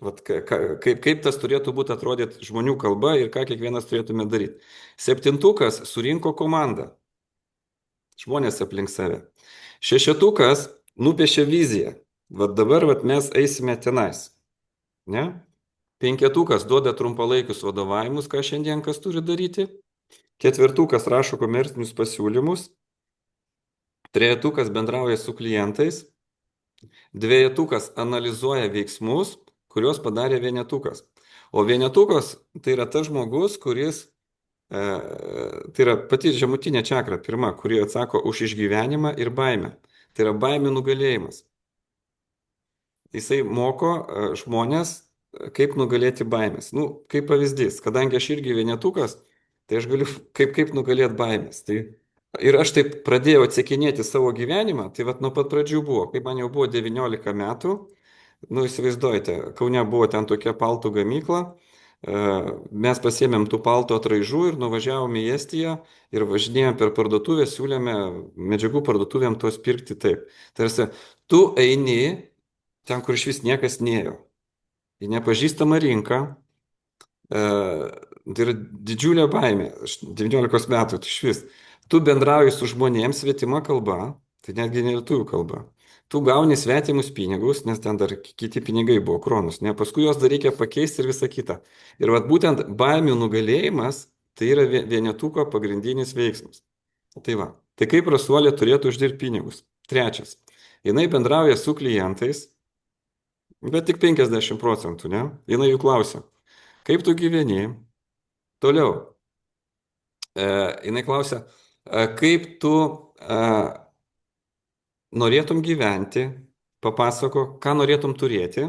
Vat, kaip tas turėtų būti atrodyti žmonių kalba ir ką kiekvienas turėtume daryti. Septintukas surinko komandą. Žmonės aplink save. Šešetukas nupiešė viziją. Vat dabar vat, mes eisime tenais. Ne? Penketukas duoda trumpalaikius vadovavimus, ką šiandien kas turi daryti. Ketvirtukas rašo komercinius pasiūlymus. Trejetukas bendrauja su klientais. Dvejetukas analizuoja veiksmus, kuriuos padarė vienetukas. O vienetukas tai yra tas žmogus, kuris, tai yra pati žemutinė čakra, pirma, kuri atsako už išgyvenimą ir baimę. Tai yra baimė nugalėjimas. Jisai moko žmonės, kaip nugalėti baimės. Nu, kaip pavyzdys, kadangi aš irgi vienetukas, tai aš galiu kaip nugalėti baimės. Tai, ir aš taip pradėjau atsekinėti savo gyvenimą, tai vat nuo pat pradžių buvo, kai man jau buvo 19 metų, nu įsivaizduojate, Kaune buvo ten tokia paltų gamykla, mes pasiėmėm tų paltų atraižų ir nuvažiavom į Estiją ir važinėjom per parduotuvę, siūlėme medžiagų parduotuvėm tos pirkti taip. Tarsi, tu eini ten, kur iš vis niekas nėjo. Į nepažįstamą rinką, tai yra didžiulė baimė, 19 metų, tai iš vis. Tu bendrauji su žmonėms svetima kalba, tai netgi ne lietuvių kalba. Tu gauni svetimus pinigus, nes ten dar kiti pinigai buvo, kronus, ne, paskui juos dar reikia pakeisti ir visa kita. Ir vat būtent baimių nugalėjimas Tai yra vienetuko pagrindinis veiksmas. Tai va. Tai kaip rasuolė turėtų uždirbti pinigus? Trečias. Jinai bendrauja su klientais, bet tik 50%, ne? Jinai jų klausia, kaip tu gyveni? Toliau. Jinai klausia, kaip tu norėtum gyventi, papasako, ką norėtum turėti.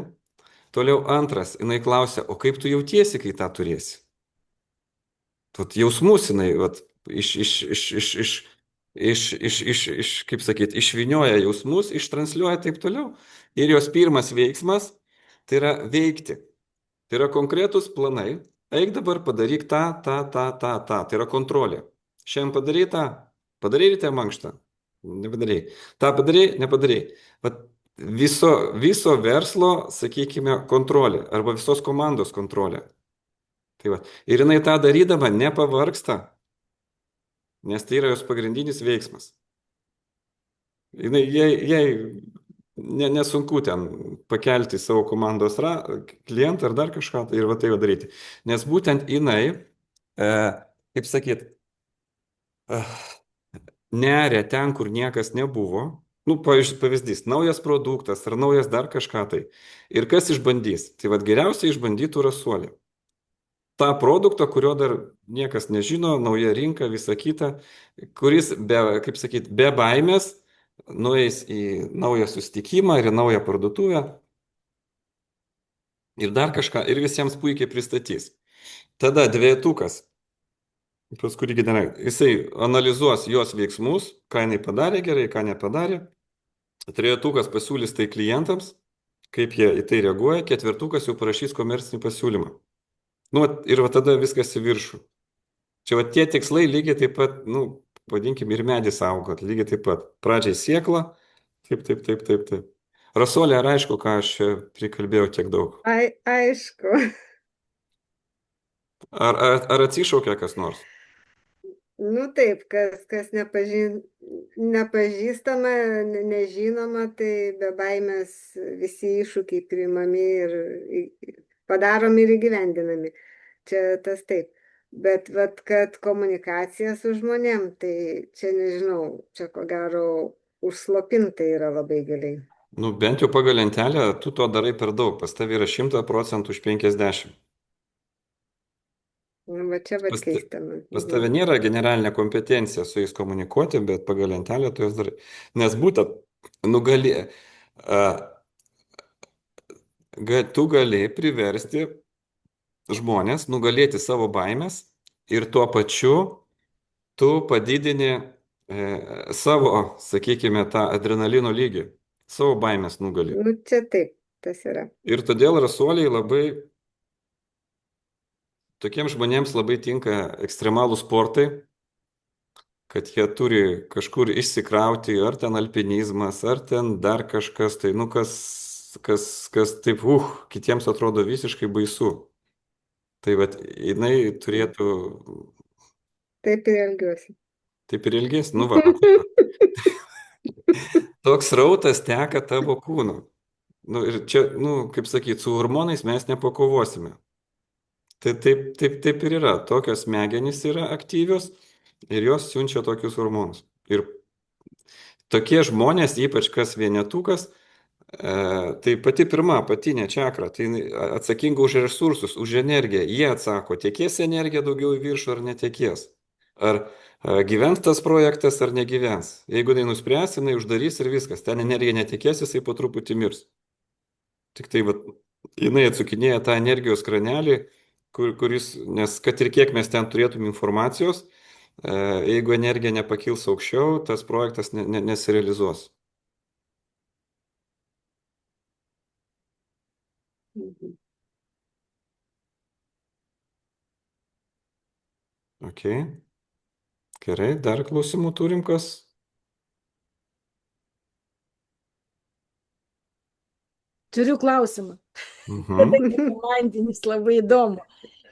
Toliau antras, jinai klausia, o kaip tu jautiesi, kai tą turėsi? Vat jausmus jinai, vat, kaip sakyt, išvinioja jausmus, ištransliuoja taip toliau. Ir jos pirmas veiksmas, tai yra veikti. Tai yra konkretus planai. Eik dabar padaryk tą. Tai yra kontrolė. Šiandien padarai tą, padarai ryte mankštą, nepadarai. Ta padarai, nepadarai. Vat viso verslo, sakykime, kontrolė arba visos komandos kontrolė. Tai va. Ir jinai tą darydama nepavargsta, nes tai yra jos pagrindinis veiksmas. Jai nesunku ten pakelti savo komandos klientą ar dar kažką ir va tai daryti. Nes būtent jinai, kaip sakyt, neria ten, kur niekas nebuvo. Nu, pavyzdys, naujas produktas ar naujas dar kažką tai. Ir kas išbandys? Tai vad geriausiai išbandytų rasuolė. Ta produktą, kurio dar niekas nežino, nauja rinka, visa kita, kuris, kaip sakyt, be baimės nueis į naują susitikimą ir į naują parduotuvę ir dar kažką, ir visiems puikiai pristatys. Tada dvejetukas, pas kurį generai, jisai analizuos jos veiksmus, ką jinai padarė gerai, ką nepadarė. Trejetukas pasiūlys tai klientams, kaip jie į tai reaguoja, ketvirtukas jau parašys komercinį pasiūlymą. Nu, ir va tada viskas į viršų. Čia va tie tikslai lygiai taip pat, nu, vadinkim, ir medis augot, lygiai taip pat. Pradžiai sėkla, taip. Rasolė, ar aišku, ką aš čia prikalbėjau tiek daug? Aišku. Ar atsišaukia kas nors? Nu taip, kas nepažįstama, nežinoma, tai be baimės visi iššūkiai priimami ir padaromi ir įgyvendinami. Čia tas taip. Bet vat, kad komunikacija su žmonėm, tai čia nežinau, čia ko gero užslopinta yra labai giliai. Nu, bent jau pagal lentelę, tu to darai per daug. Pas tavai yra 100% už 50. Nu, va čia vat keista. Pas tave nėra generalinė kompetencija su jais komunikuoti, bet pagal lentelę tu jas darai. Nes būtent, tu gali priversti žmonės nugalėti savo baimės ir tuo pačiu tu padidini savo, sakykime, tą adrenalino lygį. Savo baimės nugali. Nu, čia taip, tas yra. Ir todėl rasuoliai tokiems žmonėms labai tinka ekstremalų sportai, kad jie turi kažkur išsikrauti, ar ten alpinizmas, ar ten dar kažkas, tai, nu, kas taip, kitiems atrodo visiškai baisu. Tai, vat, jinai turėtų... Taip ir elgiuosi. Taip ir elgiesi, nu, va. Toks rautas teka tavo kūnu. Nu, ir čia, nu, kaip sakyti, su hormonais mes nepakovosime. Tai taip ir yra. Tokios smegenys yra aktyvios ir jos siunčia tokius hormonus. Ir tokie žmonės, ypač kas vienetukas, tai pati pirma, apatinė čakra, tai atsakinga už resursus, už energiją. Jie atsako, tekės energija daugiau į viršų ar netekės. Ar gyvens tas projektas ar negyvens. Jeigu jinai nuspręs, jinai uždarys ir viskas. Ten energija netekės, jisai po truputį mirs. Tik tai jinai atsukinėja tą energijos kranelį, kuris, nes kad ir kiek mes ten turėtum informacijos, jeigu energija nepakils aukščiau, tas projektas nesirealizuos. Ok. Gerai, dar klausimų turim kas? Turiu klausimą. Komandinis labai įdomu.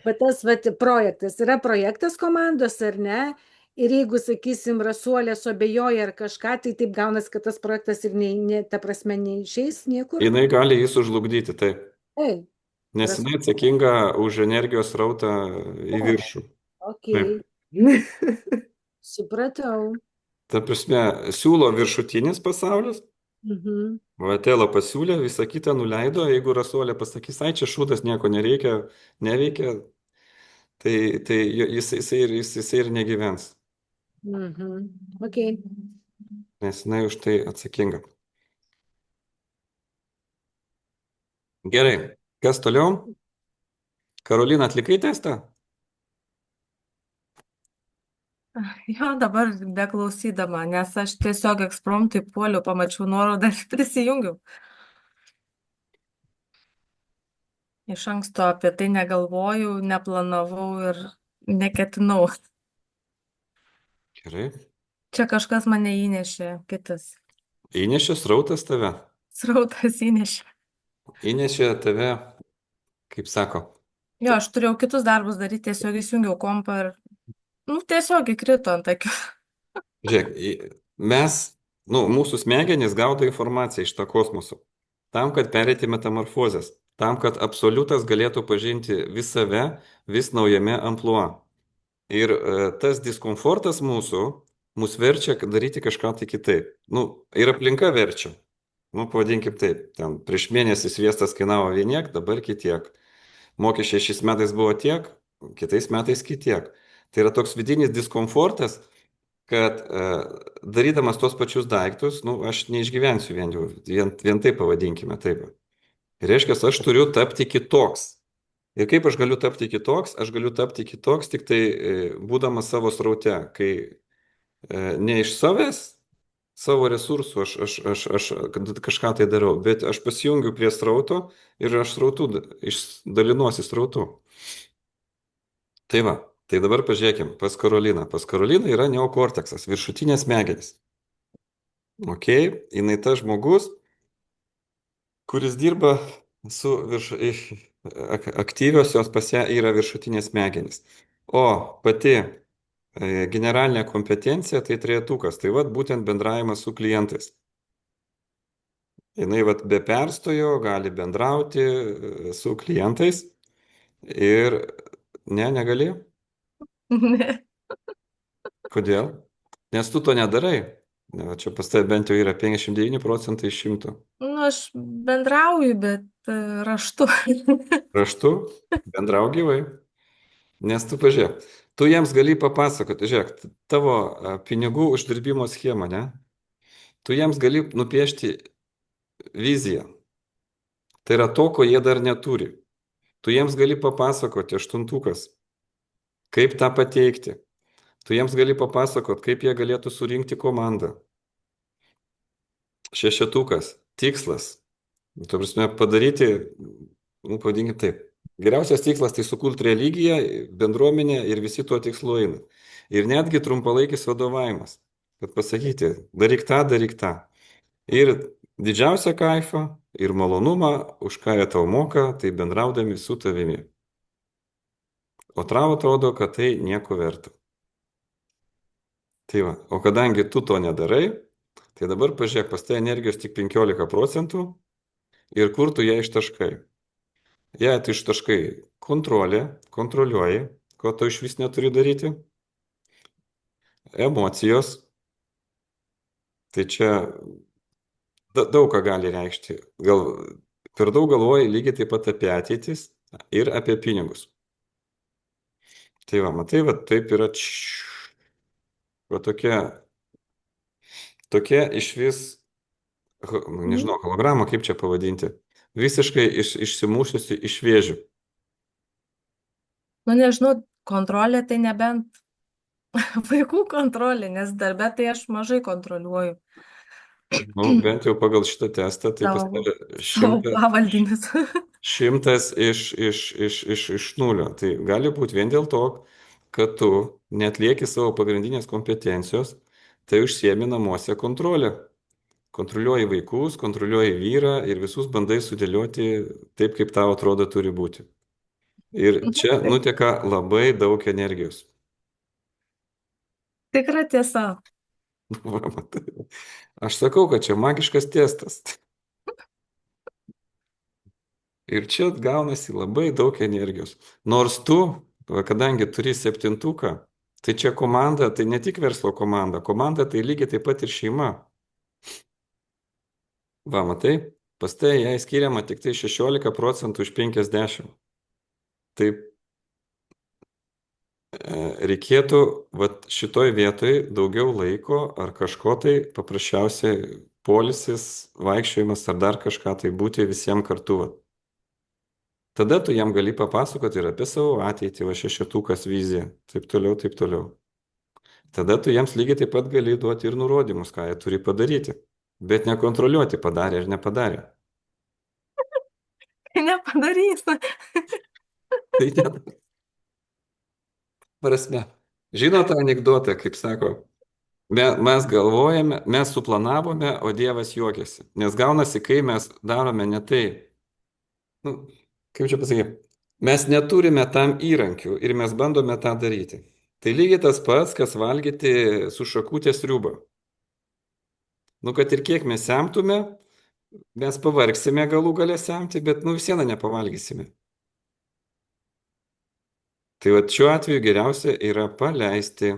Bet tas projektas yra projektas komandos ar ne? Ir jeigu, sakysim, rasuolė suabejoja ar kažką, tai taip gaunas, kad tas projektas ir ta prasme neišeis niekur. Jinai gali jį sužlugdyti, taip. Taip. Nes jinai atsakinga už energijos rautą į viršų. Ok, okei, supratau. Ta prasme, siūlo viršutinis pasaulis, Mhm. Vatela pasiūlė, visą kitą nuleido, jeigu Rasolė pasakys, ai čia šūdas, nieko nereikia, neveikia, tai jisai ir negyvens, Mhm. Okei. nes jinai už tai atsakinga. Gerai, kas toliau? Karolina, atlikai testą? Jo, dabar beklausydama, nes aš tiesiog ekspromtui puoliau, pamačiau nuorodą ir prisijungiau. Iš anksto apie tai negalvojau, neplanavau ir neketinau. Gerai. Čia kažkas mane įnešė, kitas Įnešė srautas tave. srautas įnešė. Įnešė tave, kaip sako. Jo, aš turėjau kitus darbus daryti, tiesiog įsijungiau kompą ir, tiesiog įkrito ant akių. Žiūrėk, mes, mūsų smegenys gaudo informaciją iš to kosmoso. Tam, kad pereiti metamorfozės. Tam, kad absoliutas galėtų pažinti vis save, vis naujame amplua. Ir tas diskomfortas mūsų mus verčia daryti kažką tai kitaip. Ir aplinka verčia. Pavadinkim taip. Ten prieš mėnesį sviestas kainavo vieniek, dabar kitiek. Mokesčiai šiais metais buvo tiek, kitais metais kitiek. Tai yra toks vidinis diskomfortas, kad darydamas tos pačius daiktus, aš neišgyvensiu vien taip pavadinkime taip. Tai reiškia, aš turiu tapti kitoks. Ir kaip aš galiu tapti kitoks? Aš galiu tapti kitoks tik tai būdamas savo sraute, kai ne iš savęs, savo resursų aš kažką tai darau, bet aš pasijungiu prie srauto ir aš dalinuosi srautu. Tai va, tai dabar pažiūrėkim pas Karoliną. Pas Karoliną yra neokorteksas, viršutinės smegenys. Ok, jinai tas žmogus, kuris dirba su aktyviosios pas ją yra viršutinės smegenys. O pati generalinė kompetencija tai trejetukas, tai vat būtent bendravimas su klientais. Jinai vat be perstojo gali bendrauti su klientais ir negali. Ne. Kodėl? Nes tu to nedarai. Čia pas tave bent jau yra 59% iš 100. Aš bendrauju, bet raštu. Raštu bendrauk gyvai. Nes tu pažiūrėk, tu jiems gali papasakoti, žiūrėk, tavo pinigų uždirbimo schema, ne? Tu jiems gali nupiešti viziją. Tai yra to, ko jie dar neturi. Tu jiems gali papasakoti aštuntukas, kaip tą pateikti. Tu jiems gali papasakoti, kaip jie galėtų surinkti komandą. Šešetukas, tikslas. Tu prasme, padaryti, pavadinkime taip. Geriausias tikslas tai sukurti religiją, bendruomenę ir visi tuo tikslu eina. Ir netgi trumpalaikis vadovavimas. Kad pasakyti, daryk tą. Ir didžiausią kaifą ir malonumą, už ką jie tau moka, tai bendraudami su tavimi. O tau atrodo, kad tai nieko verta. Tai va, o kadangi tu to nedarai, tai dabar pažiūrėk, pas tai energijos tik 15% ir kur tu ją ištaškai. Ją tu ištaškai kontroliuoji, ko tu iš vis neturi daryti. Emocijos. Tai čia daug ką gali reikšti. Gal per daug galvoji lygiai taip pat apie ateitis ir apie pinigus. Tai va, matai, va taip yra va tokia iš vis, nežinau, hologramą kaip čia pavadinti, visiškai išsimušusi iš vėžių. Nežinau, kontrolė tai nebent vaikų kontrolė, nes darbe tai aš mažai kontroliuoju Bent jau pagal šitą testą, tai pas tave savo pavaldinius. 100 iš 0. Tai gali būti vien dėl to, kad tu netlieki savo pagrindinės kompetencijos, tai užsiemi namuose kontrolę. Kontroliuoji vaikus, kontroliuoji vyrą ir visus bandai sudėlioti taip, kaip tau atrodo turi būti. Ir čia nuteka labai daug energijos. Tikra tiesa. Aš sakau, kad čia magiškas testas. Ir čia gaunasi labai daug energijos. Nors tu kadangi turi 7, tai čia komanda, tai ne tik verslo komanda. Komanda tai lygiai taip pat ir šeima. Va, matai, pas tai jai skiriama tik tai 16% iš 50. Tai reikėtų vat, šitoj vietoj daugiau laiko ar kažko tai paprasčiausiai poilsis, vaikščiojimas ar dar kažką tai būti visiems kartu. Vat. Tada tu jam gali papasakoti ir apie savo ateitį, va 6 viziją, taip toliau, taip toliau. Tada tu jiems lygiai taip pat gali duoti ir nurodymus, ką jie turi padaryti, bet nekontroliuoti, padarė ar nepadarė. Nepadarys. Tai ten prasme. Žinot tą anekdotą, kaip sako, mes galvojame, mes suplanavome, o Dievas juokiasi. Nes gaunasi, kai mes darome ne tai, nu, kaip čia pasakyti, mes neturime tam įrankių ir mes bandome tą daryti. Tai lygiai tas pats, kas valgyti su šakutės sriubą. Nu, kad ir kiek mes semtume, mes pavargsime galų galę semti, bet nu vis viena nepavalgysime. Tai va šiuo atveju geriausia yra paleisti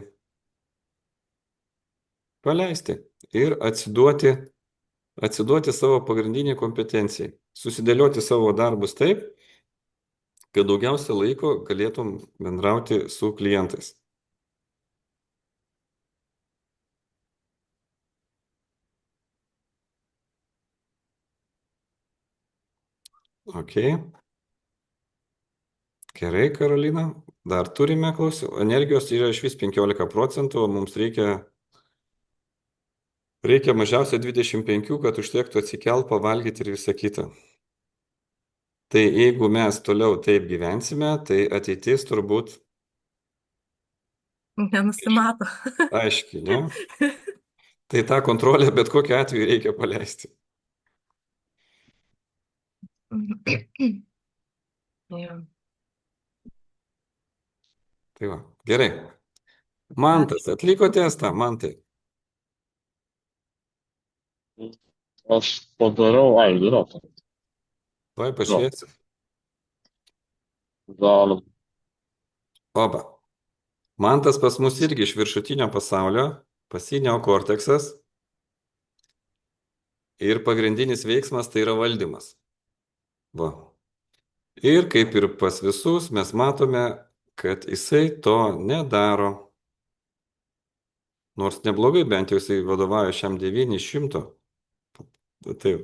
ir atsiduoti savo pagrindiniai kompetencijai, susidėlioti savo darbus taip, kad daugiausia laiko galėtum bendrauti su klientais. Ok. Gerai, Karolina. Dar turime klausimų. Energijos yra iš vis 15%, o mums reikia mažiausiai 25, kad užtektų atsikelt, pavalgyti ir visą kitą. Tai jeigu mes toliau taip gyvensime, tai ateitis turbūt Nenusimato. aiškiai, ne? Tai tą kontrolę bet kokiu atveju reikia paleisti. Jo. Tai va, gerai. Mantas, atliko testą, Mantai. Aš padariau, yra. Tuoj pašviesi. Galim. Oba. Mantas pas mus irgi iš viršutinio pasaulio, pas jį neokorteksas. Ir pagrindinis veiksmas tai yra valdymas. Va. Ir kaip ir pas visus mes matome, kad jisai to nedaro. Nors neblogai, bent jau jisai vadovauja šiam 900. Taip.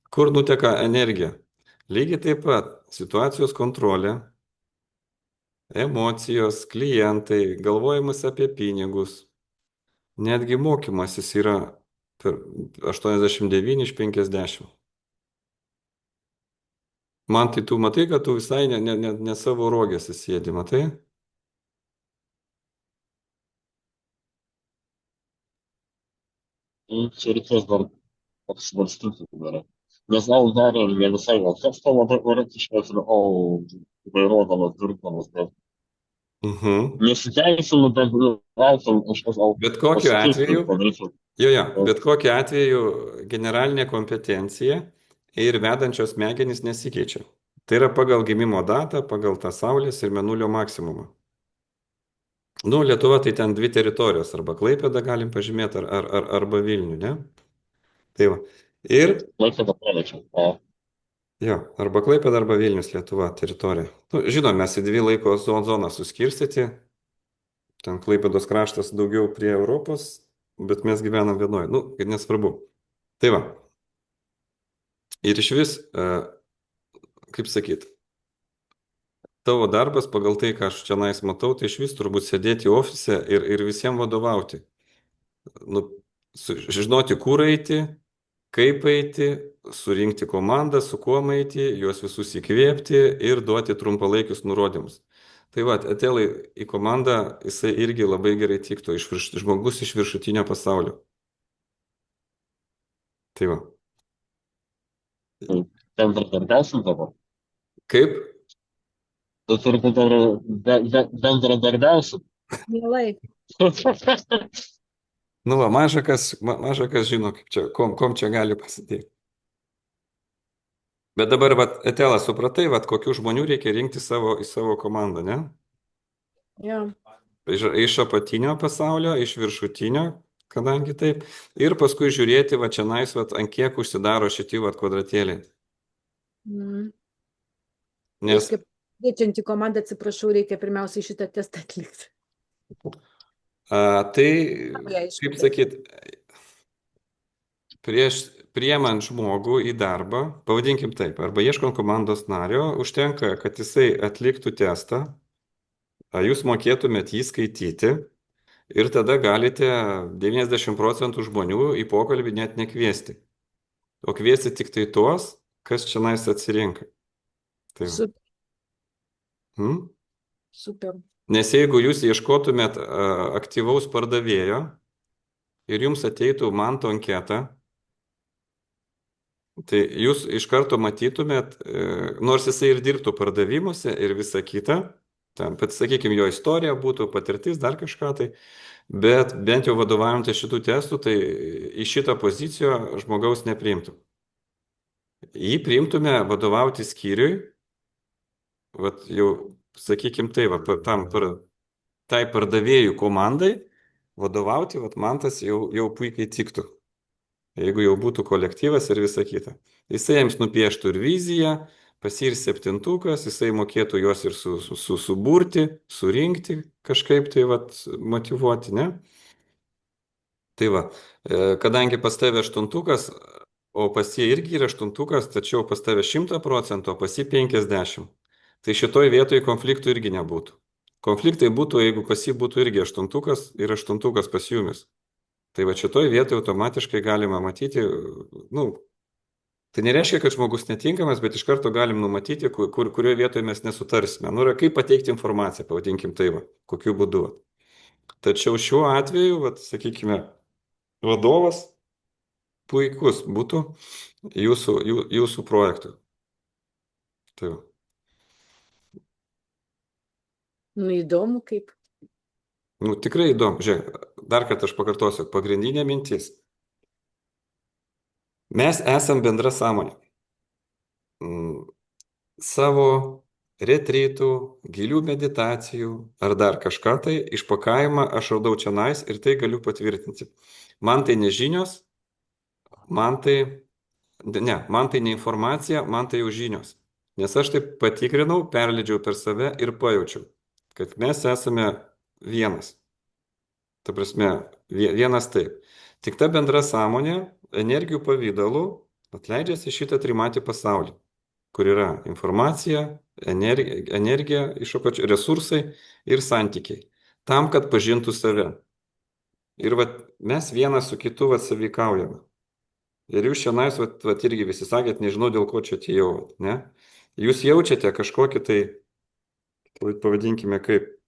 Kur nuteka energija? Lygiai taip pat situacijos kontrolė, emocijos, klientai, galvojimas apie pinigus. Netgi mokymasis yra 89 iš 50. Man tai tu matai, kad tu visai ne savo rogėse sėdi, matai? Čia reikės dar apsvarstyti dar. Nes gal dar ne visai gal teksto labai korektiškas ir įvairuodamas, dirbdamas, bet nesiteisinu, bet laukiam kažkas gal Bet kokiu atveju, padaryčiau. bet kokiu atveju generalinė kompetencija ir vedančios smegenys nesikeičia. Tai yra pagal gimimo datą, pagal tą Saulės ir Mėnulio maksimumą. Nu, Lietuva tai ten 2 teritorijos, arba Klaipėdą galim pažymėti, arba Vilnių, ne? Tai va. Ir, Klaipėdą pralečiau. jo, arba Klaipėda, arba Vilnius, Lietuva teritorija. Nu, žinom, mes į 2 laiko zonas suskirstyti. Ten Klaipėdos kraštas daugiau prie Europos, bet mes gyvenam vienoje. Nu, nesvarbu. Tai va. Ir iš vis, kaip sakyt, tavo darbas pagal tai, ką aš čia nais matau, tai iš vis turbūt sėdėti ofise ir visiems vadovauti. Nu, žinoti, kur eiti, kaip eiti, surinkti komandą, su kuo eiti, juos visus įkvėpti ir duoti trumpalaikius nurodymus. Tai va, atėlai į komandą, jisai irgi labai gerai tiktų, žmogus iš viršutinio pasaulio. Tai va. Bendradarbiausim dabar. Kaip? Tu turbūt bendradarbiausim. Mielai. Nu va, maža kas žino, kaip čia, kom čia gali pasidėti. Bet dabar, vat, Etela, supratai, vat, kokių žmonių reikia rinkti į savo komandą, ne? Jo. Iš apatinio pasaulio, iš viršutinio, kadangi taip. Ir paskui žiūrėti, va čia nais, va, ant kiek užsidaro šitie va kvadratėliai. Mm. Nes Reiškia, kviečiant į komandą, atsiprašau, reikia pirmiausiai šitą testą atlikti. tai, Aišku. kaip sakyt, prieš priemant žmogų į darbą, pavadinkim taip, arba ieškant komandos nario, užtenka, kad jisai atliktų testą, jūs mokėtumėt jį skaityti ir tada galite 90% žmonių į pokalbį net nekviesti. O kviesti tik tai tuos, kas čia nais atsirinka. Tai va. Super. Hmm? Super. Nes jeigu jūs ieškotumėt aktyvaus pardavėjo ir jums ateitų Manto anketa, tai jūs iš karto matytumėt, nors jisai ir dirbtų pardavimuose ir visa kita, ten, bet sakykime, jo istorija būtų, patirtis, dar kažką tai, bet bent jau vadovaujantys šitų testų, tai į šitą poziciją žmogaus nepriimtų. Jį priimtume vadovauti skyriui, vat jau, sakykime, tai, va, tai pardavėjų komandai vadovauti, vat man tas jau puikiai tiktų. Jeigu jau būtų kolektyvas ir visa kita. Jisai jiems nupieštų ir viziją, pas jį ir 7-tukas, jisai mokėtų juos ir suburti, surinkti, kažkaip tai vat, motyvuoti, ne? Tai va, kadangi pas tave 8-tukas, o pas jį irgi yra 8-tukas, tačiau pas tave 100%, o pas jį 50%. Tai šitoj vietoj konfliktų irgi nebūtų. Konfliktai būtų, jeigu pas jį būtų irgi 8-tukas ir 8-tukas pas jumis. Tai va šitoj vietoje automatiškai galima matyti, nu, tai nereiškia, kad žmogus netinkamas, bet iš karto galim numatyti, kurioje vietoje mes nesutarsime. Nu, kaip pateikti informaciją, pavadinkim tai, va, kokiu būdu. Tačiau šiuo atveju, va, sakykime, vadovas puikus būtų jūsų projektui. Tai va. Nu, įdomu kaip. Nu, tikrai įdomu. Žiūrėk, dar kartą aš pakartosiu. Pagrindinė mintis. Mes esam bendra sąmonė. Savo retrytų, gilių meditacijų ar dar kažką tai išpakavimą aš radau čia nais ir tai galiu patvirtinti. Man tai nežinios, man tai ne informacija, man tai jau žinios. Nes aš taip patikrinau, perleidžiau per save ir pajaučiau, kad mes esame vienas. Ta prasme, vienas taip. Tik ta bendra sąmonė energijų pavydalu atleidžiasi šitą trimatį pasaulį, kur yra informacija, energija, iš apačių, resursai ir santykiai. Tam, kad pažintų save. Ir vat, mes vienas su kitu sąveikaujame. Ir jūs šiandien vat irgi visi sakėt, nežinau dėl ko čia atėjau, ne? Jūs jaučiate kažkokį tai, pavadinkime kaip,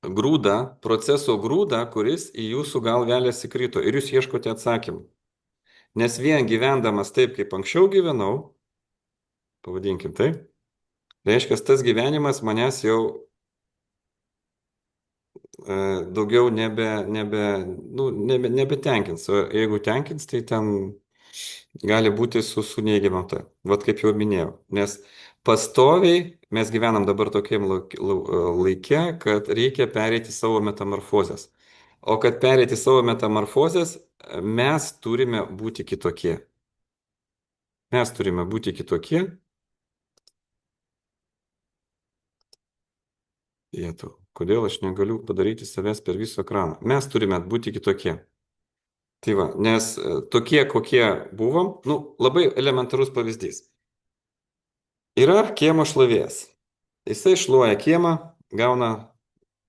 grūdą, proceso grūdą, kuris į jūsų galvelės įkrito ir jūs ieškote atsakymų. Nes vien gyvendamas taip, kaip anksčiau gyvenau, pavadinkim taip, reiškia, tas gyvenimas manęs jau daugiau nebetenkins. O jeigu tenkins, tai ten gali būti su neigiamam tai. Vat kaip jau minėjau. Nes pastoviai mes gyvenam dabar tokiam laike, kad reikia pereiti savo metamorfozės. O kad pereiti savo metamorfozės, mes turime būti kitokie. Mes turime būti kitokie. Jėtų, kodėl aš negaliu padaryti savęs per visą ekraną? Mes turime būti kitokie. Tai va, nes tokie, kokie buvom, nu, labai elementarus pavyzdys. Yra kiemo šlavėjas. Jisai šluoja kiemą, gauna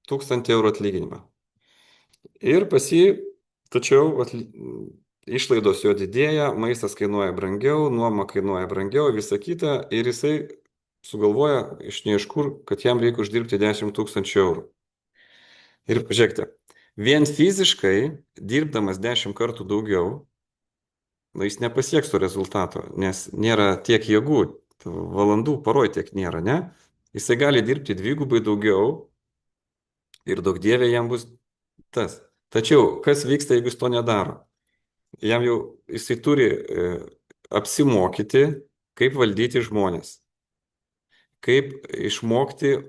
1000 eurų atlyginimą. Ir pas jį, tačiau išlaidos jo didėja, maistas kainuoja brangiau, nuoma kainuoja brangiau, visa kita, ir jisai sugalvoja iš neiškur, kad jam reikia uždirbti 10 000 eurų. Ir pažiūrėkite, vien fiziškai, dirbdamas 10 kartų daugiau, jis nepasieks to rezultato, nes nėra tiek jėgų, valandų paroj tiek nėra, ne? Jisai gali dirbti 2x daugiau ir daug dievė jam bus tas. Tačiau, kas vyksta, jeigu jis to nedaro? Jam jau, jisai turi apsimokyti kaip valdyti žmones, kaip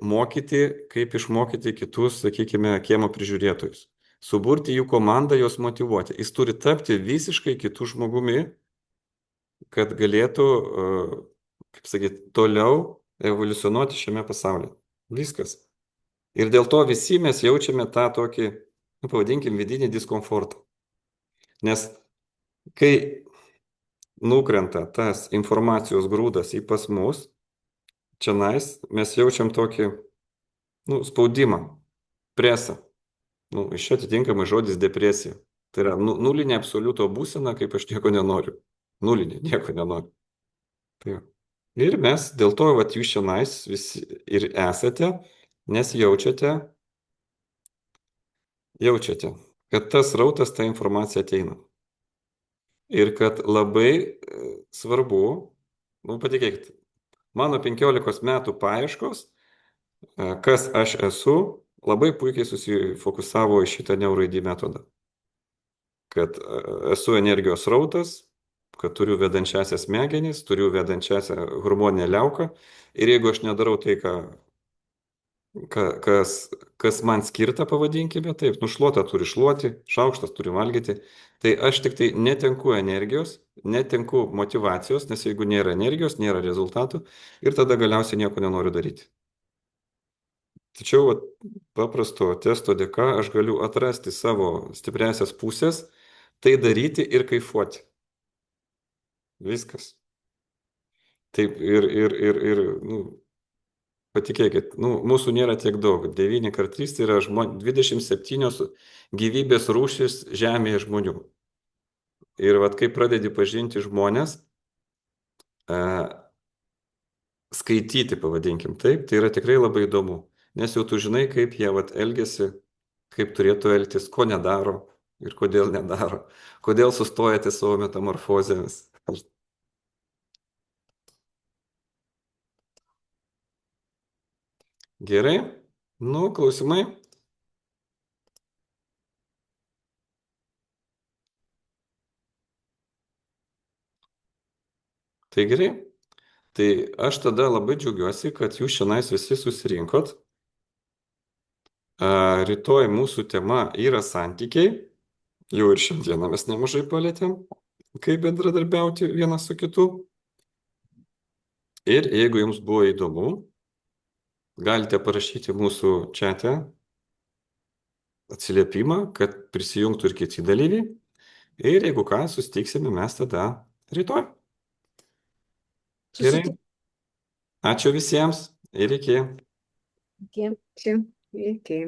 mokyti, kaip išmokyti kitus, sakykime, kiemo prižiūrėtojus, suburti jų komandą, juos motyvuoti. Jis turi tapti visiškai kitų žmogumi, kad galėtų, kaip sakyti, toliau evoliucionuoti šiame pasaulyje. Viskas. Ir dėl to visi mes jaučiame tą tokį, nu, pavadinkim, vidinį diskomfortą. Nes kai nukrenta tas informacijos grūdas į pas mus, čionais mes jaučiam tokį, nu, spaudimą, presą. Nu, iš čia atitinkamai žodis depresija. Tai yra nulinė absoliuto būsena, kaip aš nieko nenoriu. Nulinė, nieko nenoriu. Tai va. Ir mes dėl to, vat, jūs čionais visi ir esate, nes jaučiate, kad tas rautas, ta informacija ateina. Ir kad labai svarbu, nu, patikėkit, mano 15 metų paieškos, kas aš esu, labai puikiai susifokusavo į šitą neuroID metodą. Kad esu energijos rautas, kad turiu vedančiasias smegenis, turiu vedančiasią hormoninę liauką ir jeigu aš nedarau tai, kas man skirta, pavadinkime, taip, nušluota turi šluoti, šaukštas turi valgyti, tai aš tik tai netenku energijos, netenku motyvacijos, nes jeigu nėra energijos, nėra rezultatų ir tada galiausiai nieko nenoriu daryti. Tačiau vat, paprasto testo dėka aš galiu atrasti savo stipriasias pusės, tai daryti ir kaifuoti. Viskas. Taip, nu, patikėkit, nu, mūsų nėra tiek daug. 9 x 3 tai yra 27 gyvybės rūšis Žemėje žmonių. Ir vat, kai pradedi pažinti žmonės, skaityti, pavadinkim taip, tai yra tikrai labai įdomu. Nes jau tu žinai, kaip jie vat, elgiasi, kaip turėtų elgtis, ko nedaro ir kodėl nedaro. Kodėl sustojate savo metamorfozėmis. Gerai, nu, klausimai. Tai gerai. Tai aš tada labai džiaugiuosi, kad jūs šiandien visi susirinkot. Rytoj mūsų tema yra santykiai. Jau ir šiandieną mes nemažai palėtėm, kaip bendradarbiauti vienas su kitu. Ir jeigu jums buvo įdomu, galite parašyti mūsų čate atsiliepimą, kad prisijungtų ir kiti dalyviai. Ir jeigu ką, susitiksime mes tada rytoj. Gerai. Ačiū visiems ir iki. Iki. Čia, iki.